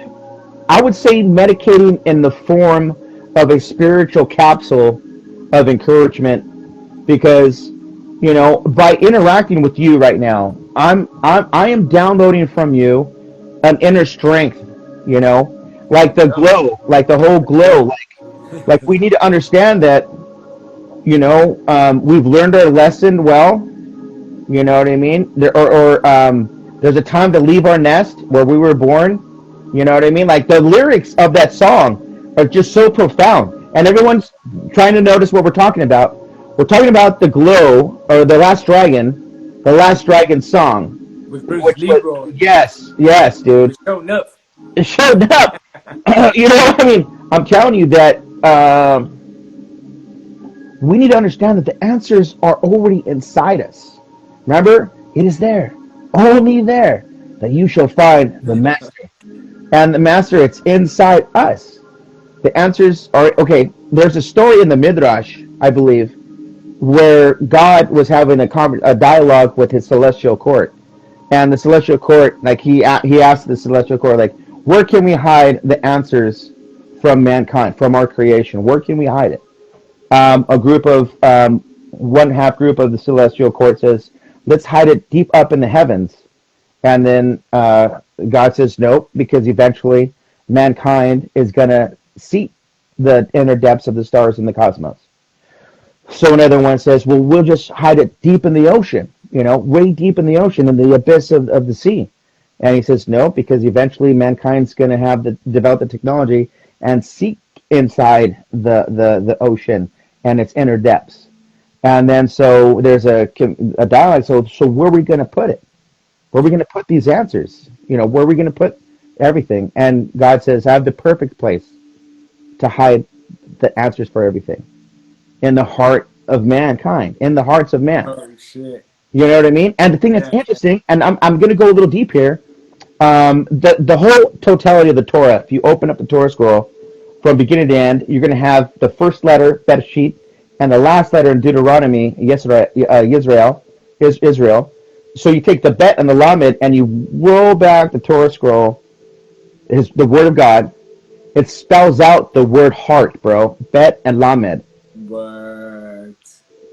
I would say medicating in the form of a spiritual capsule of encouragement, because by interacting with you right now, I am downloading from you an inner strength, like the glow, like the whole glow, like we need to understand that we've learned our lesson well. You know what I mean? There's a time to leave our nest where we were born. You know what I mean? Like the lyrics of that song are just so profound, and everyone's trying to notice what we're talking about. We're talking about the glow or the last dragon song, With Bruce which was Leroy, yes, dude. with showing up. It showed up. You know what I mean? I'm telling you that we need to understand that the answers are already inside us. Remember, it is there, only there, that you shall find the master. And the master, it's inside us. The answers are okay. There's a story in the Midrash, I believe, where God was having a dialogue with his celestial court, and the celestial court, like he asked the celestial court, like, where can we hide the answers from mankind, from our creation? Where can we hide it? A group of one half group of the celestial court says, let's hide it deep up in the heavens. And then God says nope, because eventually mankind is going to see the inner depths of the stars in the cosmos. So another one says, well, we'll just hide it deep in the ocean, way deep in the ocean, in the abyss of the sea. And he says no, because eventually mankind's going to have develop the technology and seek inside the ocean and its inner depths. And then so there's a dialogue. So where are we going to put it? Where are we going to put these answers? Where are we going to put everything? And God says, I have the perfect place to hide the answers for everything, in the heart of mankind, in the hearts of man. Oh shit! You know what I mean? And the thing that's interesting, and I'm going to go a little deep here. The whole totality of the Torah. If you open up the Torah scroll from beginning to end, you're going to have the first letter, Bereshit, and the last letter in Deuteronomy, Israel. So you take the Bet and the Lamed, and you roll back the Torah scroll, the Word of God. It spells out the word heart, bro. Bet and Lamed. What?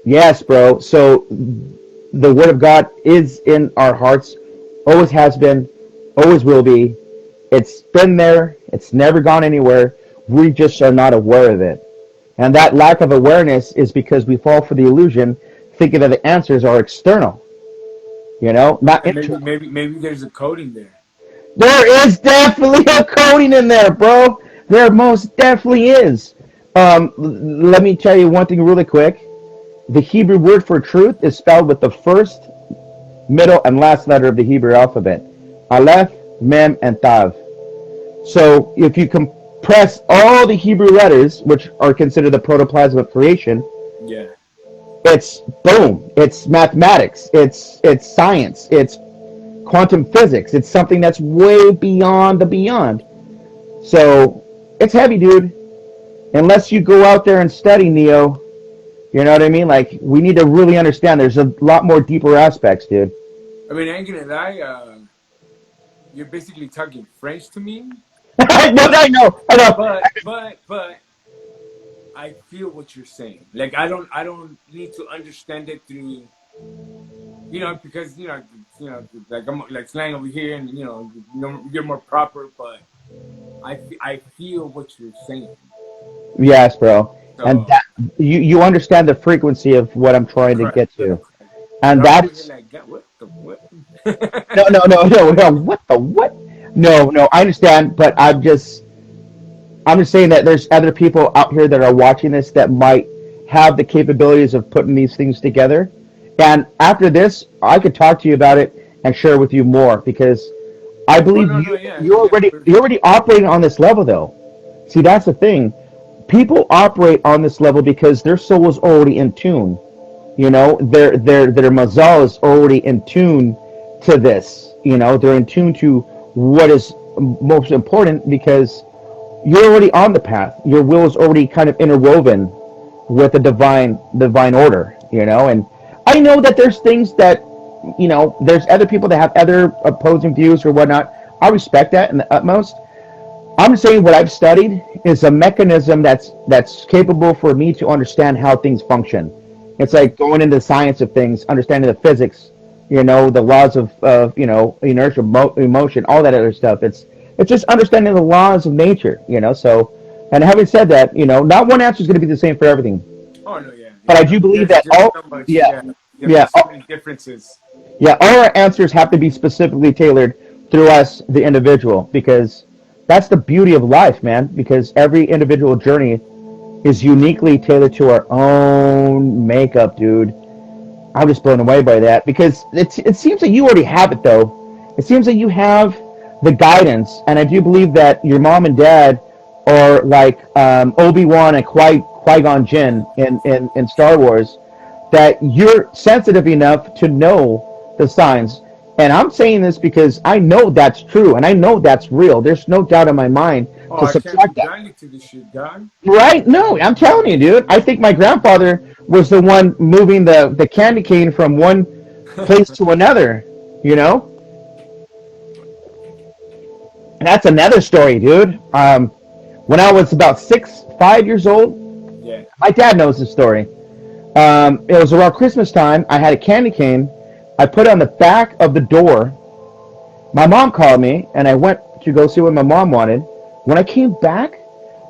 Yes, bro. So the Word of God is in our hearts, always has been, always will be. It's been there. It's never gone anywhere. We just are not aware of it. And that lack of awareness is because we fall for the illusion, thinking that the answers are external. Not And internal. maybe there's a coding there. There is definitely a coding in there, bro. There most definitely is. Let me tell you one thing really quick. The Hebrew word for truth is spelled with the first, middle, and last letter of the Hebrew alphabet. Aleph, Mem, and Tav. So if you compress all the Hebrew letters, which are considered the protoplasm of creation, Yeah. it's boom. It's mathematics. It's science. It's quantum physics. It's something that's way beyond the beyond. So it's heavy, dude. Unless you go out there and study, Neo, you know what I mean? Like, we need to really understand there's a lot more deeper aspects, dude. I mean, I ain't gonna lie. You're basically talking French to me, No, I know, I know. but I feel what you're saying. Like I don't need to understand it through, because like I'm like slang over here, and you're more proper, but I feel what you're saying. Yes, bro. And So that you understand the frequency of what I'm trying to correct, get correct, to. correct. But And I'm over here that's like, God, what the what? no, no, no, no, no. What the what? No, no. I understand, but I'm just saying that there's other people out here that are watching this that might have the capabilities of putting these things together. And after this, I could talk to you about it and share with you more because I Oh believe no, no, yeah, you're yeah, already you're already operating on this level though. See, that's the thing. People operate on this level because their soul is already in tune. You know, their mazal is already in tune to this. You know, they're in tune to what is most important because you're already on the path. Your will is already kind of interwoven with the divine order. You know, and I know that there's things that there's other people that have other opposing views or whatnot. I respect that in the utmost. I'm saying what I've studied is a mechanism that's capable for me to understand how things function. It's like going into the science of things, understanding the physics, the laws of inertia, emotion, all that other stuff. It's just understanding the laws of nature, So, and having said that, not one answer is going to be the same for everything. Oh no, yeah, But I yeah. I do mean, believe there's that just so much. yeah, Yeah, yeah. yeah, There's so many differences. yeah, all our answers have to be specifically tailored through us, the individual, because that's the beauty of life, man. Because every individual journey is uniquely tailored to our own makeup, dude. I'm just blown away by that because it seems that you already have it, though. It seems that you have the guidance, and I do believe that your mom and dad are like Obi-Wan and Qui-Gon Jinn in Star Wars, that you're sensitive enough to know the signs. And I'm saying this because I know that's true and I know that's real. There's no doubt in my mind Oh, to I can't be subtract that. blinded to this shit, dog. Right? No, I'm telling you, dude. I think my grandfather was the one moving the candy cane from one place to another, you know? And that's another story, dude. When I was about 5 years old, Yeah. my dad knows this story. It was around Christmas time. I had a candy cane. I put it on the back of the door. My mom called me, and I went to go see what my mom wanted. When I came back,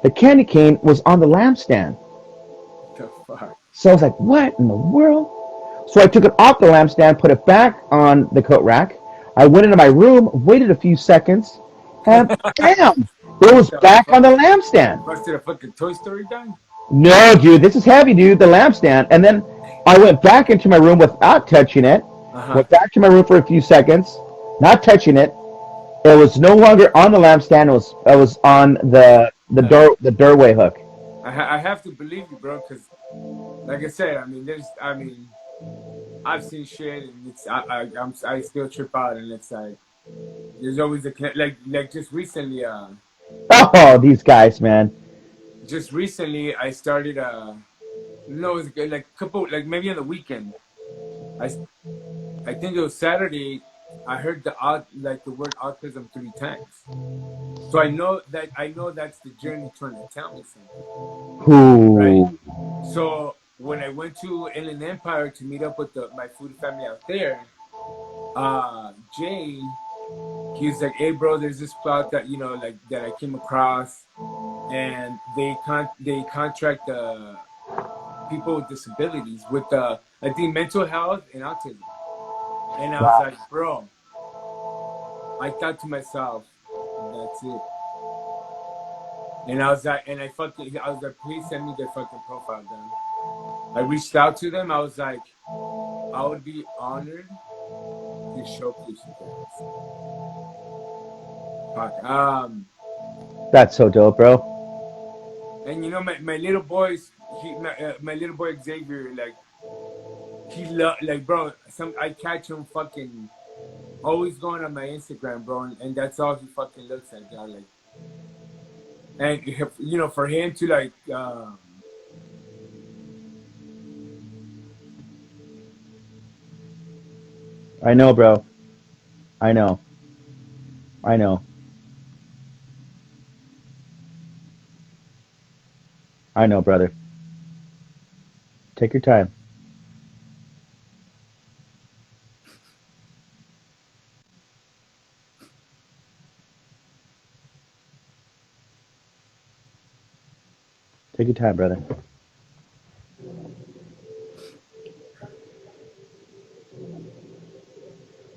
the candy cane was on the lampstand. The fuck. So I was like, what in the world? So I took it off the lampstand, put it back on the coat rack. I went into my room, waited a few seconds, and bam! It What was the back on fuck? the lampstand. Busted a fucking Toy Story, dog. No, dude, this is heavy, dude, the lampstand. And then I went back into my room without touching it. Uh huh. Went back to my room for a few seconds, not touching it. It was no longer on the lampstand. It was on the doorway hook. I have to believe you, bro, because like I said, I mean, I've seen shit, and I still trip out, and it's like there's always like Oh, these guys, man. just recently I started no, it was like a couple, like maybe on the weekend. I I think it was Saturday. I heard the word autism 3 times. So I know that's the journey trying to tell me something, right? Who? So when I went to Inland Empire to meet up with my food family out there, Jay, he was like, "Hey, bro, there's this plot that like that I came across, and they contract people with disabilities with I think mental health and autism." And I was Wow. like, "Bro," I thought to myself, "That's it." And I was like, I was like, "Please send me their fucking profile, then." I reached out to them. I was like, "I would be honored to showcase you guys." Fuck. That's so dope, bro. And my little boys, my little boy Xavier, like he like bro. I catch him fucking always going on my Instagram, bro, and that's all he fucking looks at, dog. Like, and you know, for him to like, I know, bro. I know. I know. I know, brother. Take your time. Take your time, brother.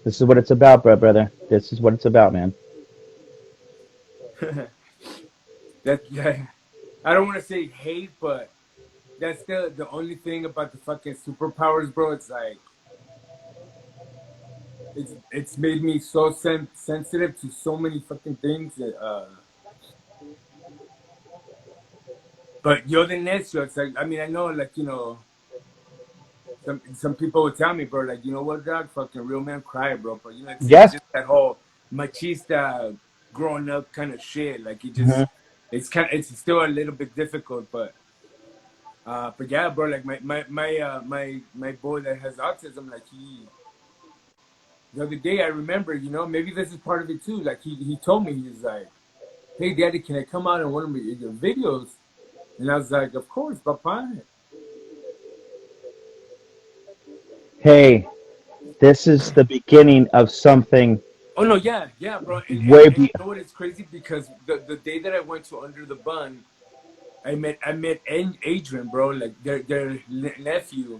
This is what it's about, brother. This is what it's about, man. that yeah, I don't want to say hate, but that's the only thing about the fucking superpowers, bro. It's like it's made me so sensitive to so many fucking things. But yo, the next, it's like, I mean, I know, like, you know, some people would tell me, bro, like, you know what, dog, fucking real men cry, bro. But you know, it's Yes. just that whole machista growing up kind of shit. Like, it Hmm. just it's still a little bit difficult, but yeah, bro, like my boy that has autism, like the other day I remember, you know, maybe this is part of it too. Like he told me, he was like, "Hey, daddy, can I come out in one of your videos?" And I was like, "Of course, papa." Hey, this is the beginning of something Oh no, yeah, yeah, bro. way And you be. know what? It's crazy because the day that I went to Under the Bun, I met Adrian, bro, like their nephew,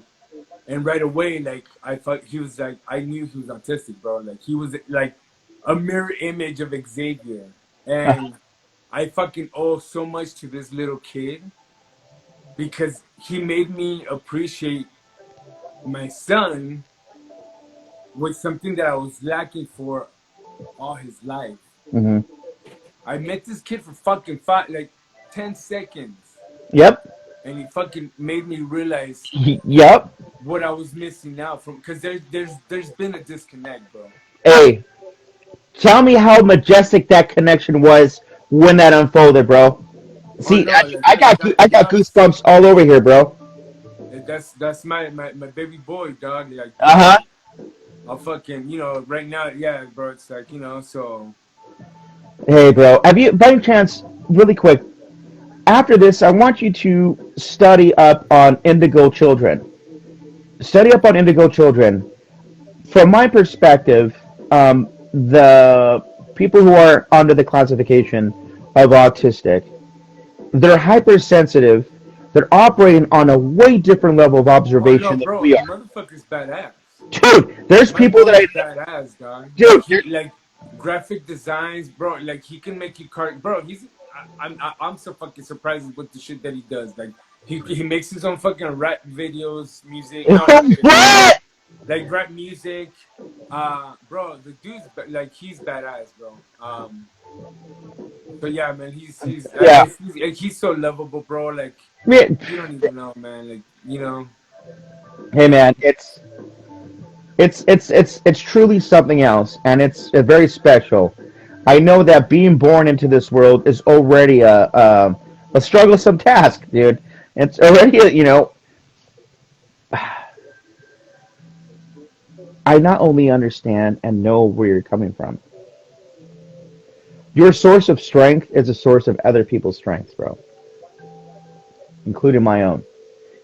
and right away, like I thought he was like I knew he was autistic, bro. Like he was like a mirror image of Xavier, and I fucking owe so much to this little kid because he made me appreciate my son with something that I was lacking for all his life. Hmm. I met this kid for fucking 10 seconds, Yep. and he fucking made me realize Yep. what I was missing out from because there's been a disconnect, bro. Hey, tell me how majestic that connection was when that unfolded, bro. Oh See, no, like I got that's goosebumps all over here, bro. that's my baby boy, dog. Like, you Uh know, huh. I'll fucking, you know, right now, yeah, bro. It's like, you know, so Hey, bro. Have you, by any chance, really quick, after this, I want you to study up on indigo children. Study up on indigo children. From my perspective, the people who are under the classification of autistic, they're hypersensitive. They're operating on a way different level of oh no, observation than bro, we the are. motherfucker's badass. Dude, there's My people that boy's I, badass, dog. Like dude, he like graphic designs, bro. Like he can make you bro. I'm so fucking surprised with the shit that he does. Like he makes his own fucking rap videos, music. No, not videos. what? Like rap music. Bro, the dude's like he's badass, bro. So yeah, man, Yeah. he's so lovable, bro. Like Man, you don't even know, man. Like you know, hey man, it's truly something else, and it's very special. I know that being born into this world is already a strugglesome task, dude. It's already I not only understand and know where you're coming from. Your source of strength is a source of other people's strengths, bro, including my own,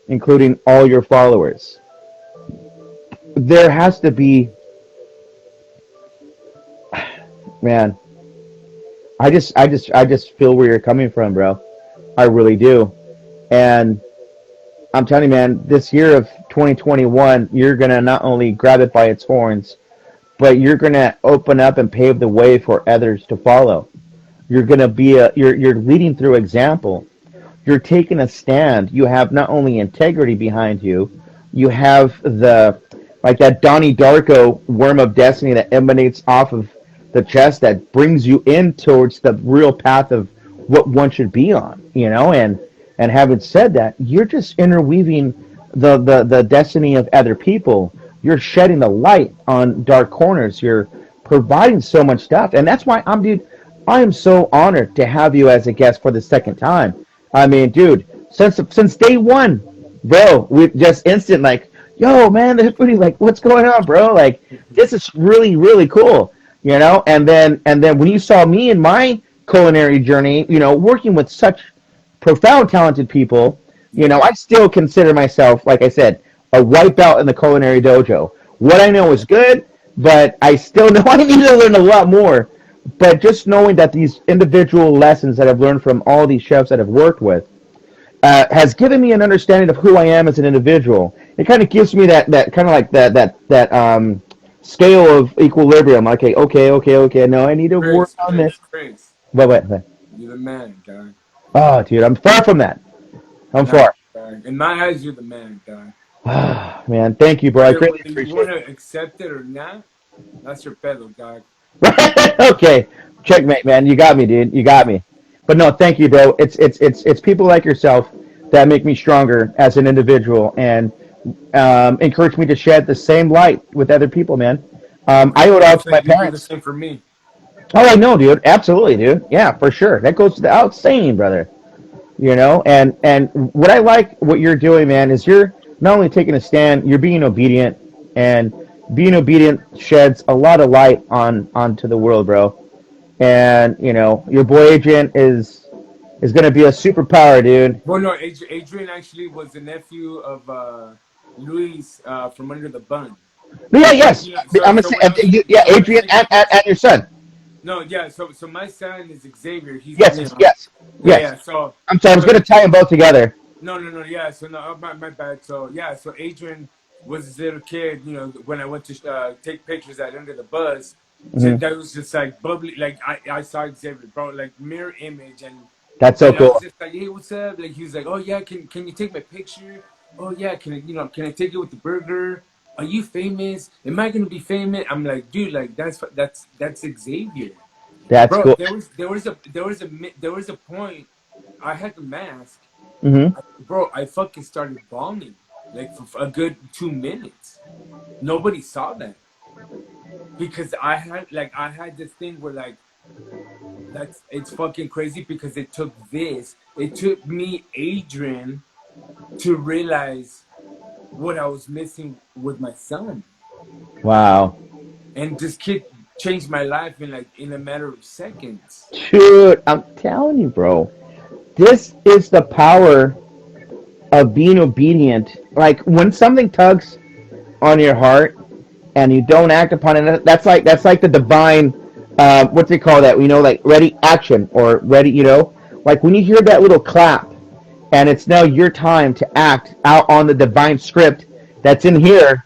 including all your followers. There has to be, man. I just feel where you're coming from, bro. I really do. And I'm telling you, man, this year of 2021, you're gonna not only grab it by its horns, but you're gonna open up and pave the way for others to follow. You're gonna be you're leading through example. You're taking a stand. You have not only integrity behind you, you have the like that Donnie Darko worm of destiny that emanates off of the chest that brings you in towards the real path of what one should be on, and having said that, you're just interweaving the destiny of other people. You're shedding the light on dark corners. You're providing so much stuff. And that's why dude, I am so honored to have you as a guest for the second time. I mean, dude, since day one, bro, we just instant like, yo, man, the foodie, like, what's going on, bro? Like, this is really, really cool, you know. And then when you saw me in my culinary journey, you know, working with such profound, talented people, you know, I still consider myself, like I said, a white belt in the culinary dojo. What I know is good, but I still know I need to learn a lot more. But just knowing that these individual lessons that I've learned from all these chefs that I've worked with has given me an understanding of who I am as an individual. It kind of gives me that kind of like that scale of equilibrium. Okay. No, I need to work on this. Chris. But. You're the man, guy. Oh, dude, I'm far from that. I'm Nah, far. guy. In my eyes, you're the man, guy. Man, thank you, bro. I greatly Whether you appreciate want it. to accept it or not, that's your pedo, guy. Okay, checkmate, man. You got me, dude. You got me. But no, thank you, bro. It's people like yourself that make me stronger as an individual and encourage me to shed the same light with other people, man. I owe it all Just to my like you do the parents. same for me. Oh, I know, dude. Absolutely, dude. Yeah, for sure. That goes without saying, brother. You know, and what I like what you're doing, man, is you're not only taking a stand, you're being obedient, and being obedient sheds a lot of light onto the world, bro. And you know, your boy Adrian is gonna be a superpower, dude. Well, no, Adrian actually was the nephew of Luis from Under the Bun. Yeah, So, yes. you know, I'm gonna say, yeah, so when I was Adrian taking and your son. no, yeah, so my son is Xavier. He's, you Yes, know, yes, yeah. yes. So I'm sorry. I was so gonna tie them both together. no, yeah. So no, my bad. So yeah, so Adrian was this little kid. You know, when I went to take pictures at Under the Bus, Hmm. that was just like bubbly. Like I saw Xavier, bro, like mirror image, That's so and I was cool. just like, hey, what's up? Like he was like, oh yeah, can you take my picture? Oh yeah, can I take it with the burger? Are you famous? Am I gonna be famous? I'm like, dude, like that's Xavier. That's Bro, cool. there was a point I had the mask, Hmm. bro. I fucking started bawling like for a good 2 minutes. Nobody saw that because I had this thing where like it's fucking crazy because it took me Adrian to realize what I was missing with my son, Wow, and this kid changed my life in a matter of seconds. dude, I'm telling you, bro. This is the power of being obedient. Like when something tugs on your heart and you don't act upon it, that's like the divine. What do they call that? You know, like ready action or ready. You know, like when you hear that little clap, and it's now your time to act out on the divine script that's in here.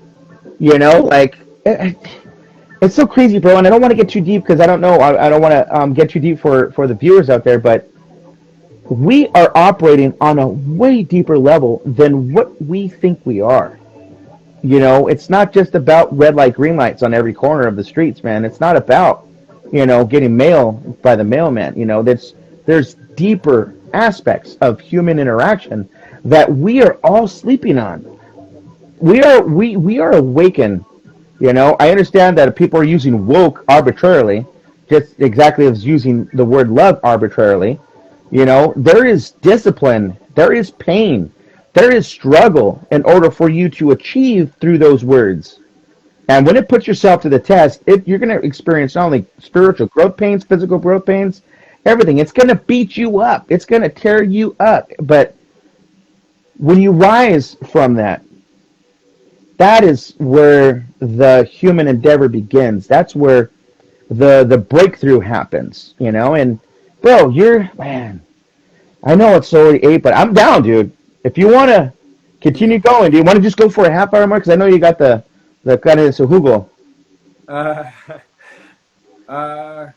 You know, like it's so crazy, bro. And I don't want to get too deep because I don't know. I don't want to get too deep for the viewers out there, but we are operating on a way deeper level than what we think we are. You know, it's not just about red light, green lights on every corner of the streets, man. It's not about, you know, getting mail by the mailman. You know, there's deeper aspects of human interaction that we are all sleeping on. We are awakened. You know, I understand that people are using woke arbitrarily, just exactly as using the word love arbitrarily. You know, there is discipline, there is pain, there is struggle in order for you to achieve through those words. And when it puts yourself to the test, you're going to experience not only spiritual growth pains, physical growth pains, everything. It's going to beat you up. It's going to tear you up. But when you rise from that, that is where the human endeavor begins. That's where the breakthrough happens, you know. And bro, you're man. I know it's already 8, but I'm down, dude. If you want to continue going, do you want to just go for a half hour mark? Because I know you got the kind of Hugo. Uh, uh,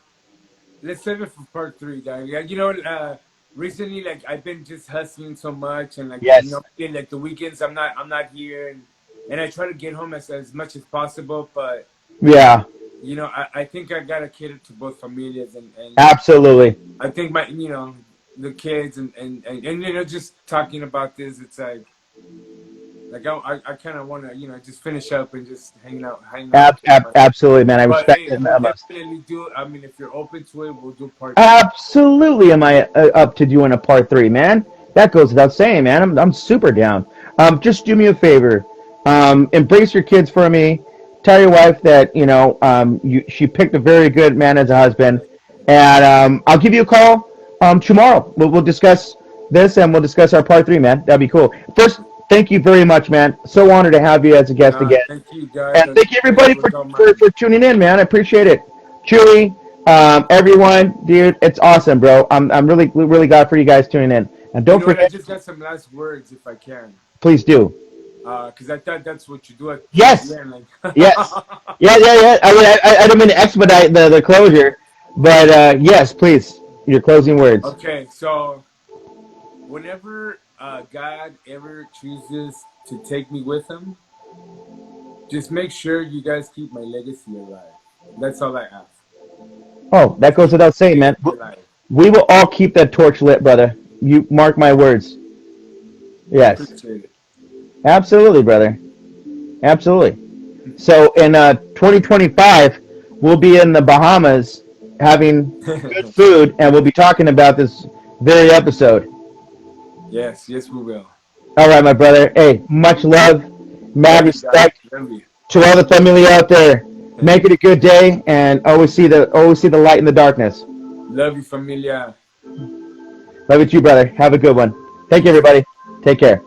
let's save it for part three, guys. Yeah, recently, like I've been just hustling so much, and Yes. like the weekends, I'm not here, and I try to get home as much as possible. But Yeah. I think I gotta cater to both familias, and Absolutely. I think the kids and just talking about this, it's like Like I kind of want to, just finish up and just hanging out with you. Absolutely, man. I But respect hey, it we'll utmost. definitely do. I mean, if you're open to it, we'll do part three. Absolutely, am I up to doing a part three, man? That goes without saying, man. I'm super down. Just do me a favor. Embrace your kids for me. Tell your wife that she picked a very good man as a husband, and I'll give you a call tomorrow. We'll discuss this and we'll discuss our part three, man. That'd be cool. First, thank you very much, man. So honored to have you as a guest again. Thank you guys. And thank you Pleasure everybody was all mine. for tuning in, man. I appreciate it. Chewy, everyone, dude, it's awesome, bro. I'm really glad for you guys tuning in. And You don't know what? I forget, just got some last words, if I can, please do. because I thought that's what you do at Yes, the end. yes, yeah. I don't mean to expedite the closure, but yes, please, your closing words. Okay, so whenever God ever chooses to take me with him, just make sure you guys keep my legacy alive. That's all I ask. Oh, that goes without saying, man. Legacy alive. We will all keep that torch lit, brother. You mark my words. Yes, Appreciate it. absolutely, brother. Absolutely. So in 2025, we'll be in the Bahamas having good food, and we'll be talking about this very episode. Yes, we will. All right, my brother. Hey, much love, mad Love you guys. respect Love you. to all the family out there. Make it a good day, and always see the light in the darkness. Love you, familia. Love you too, brother. Have a good one. Thank you, everybody. Take care.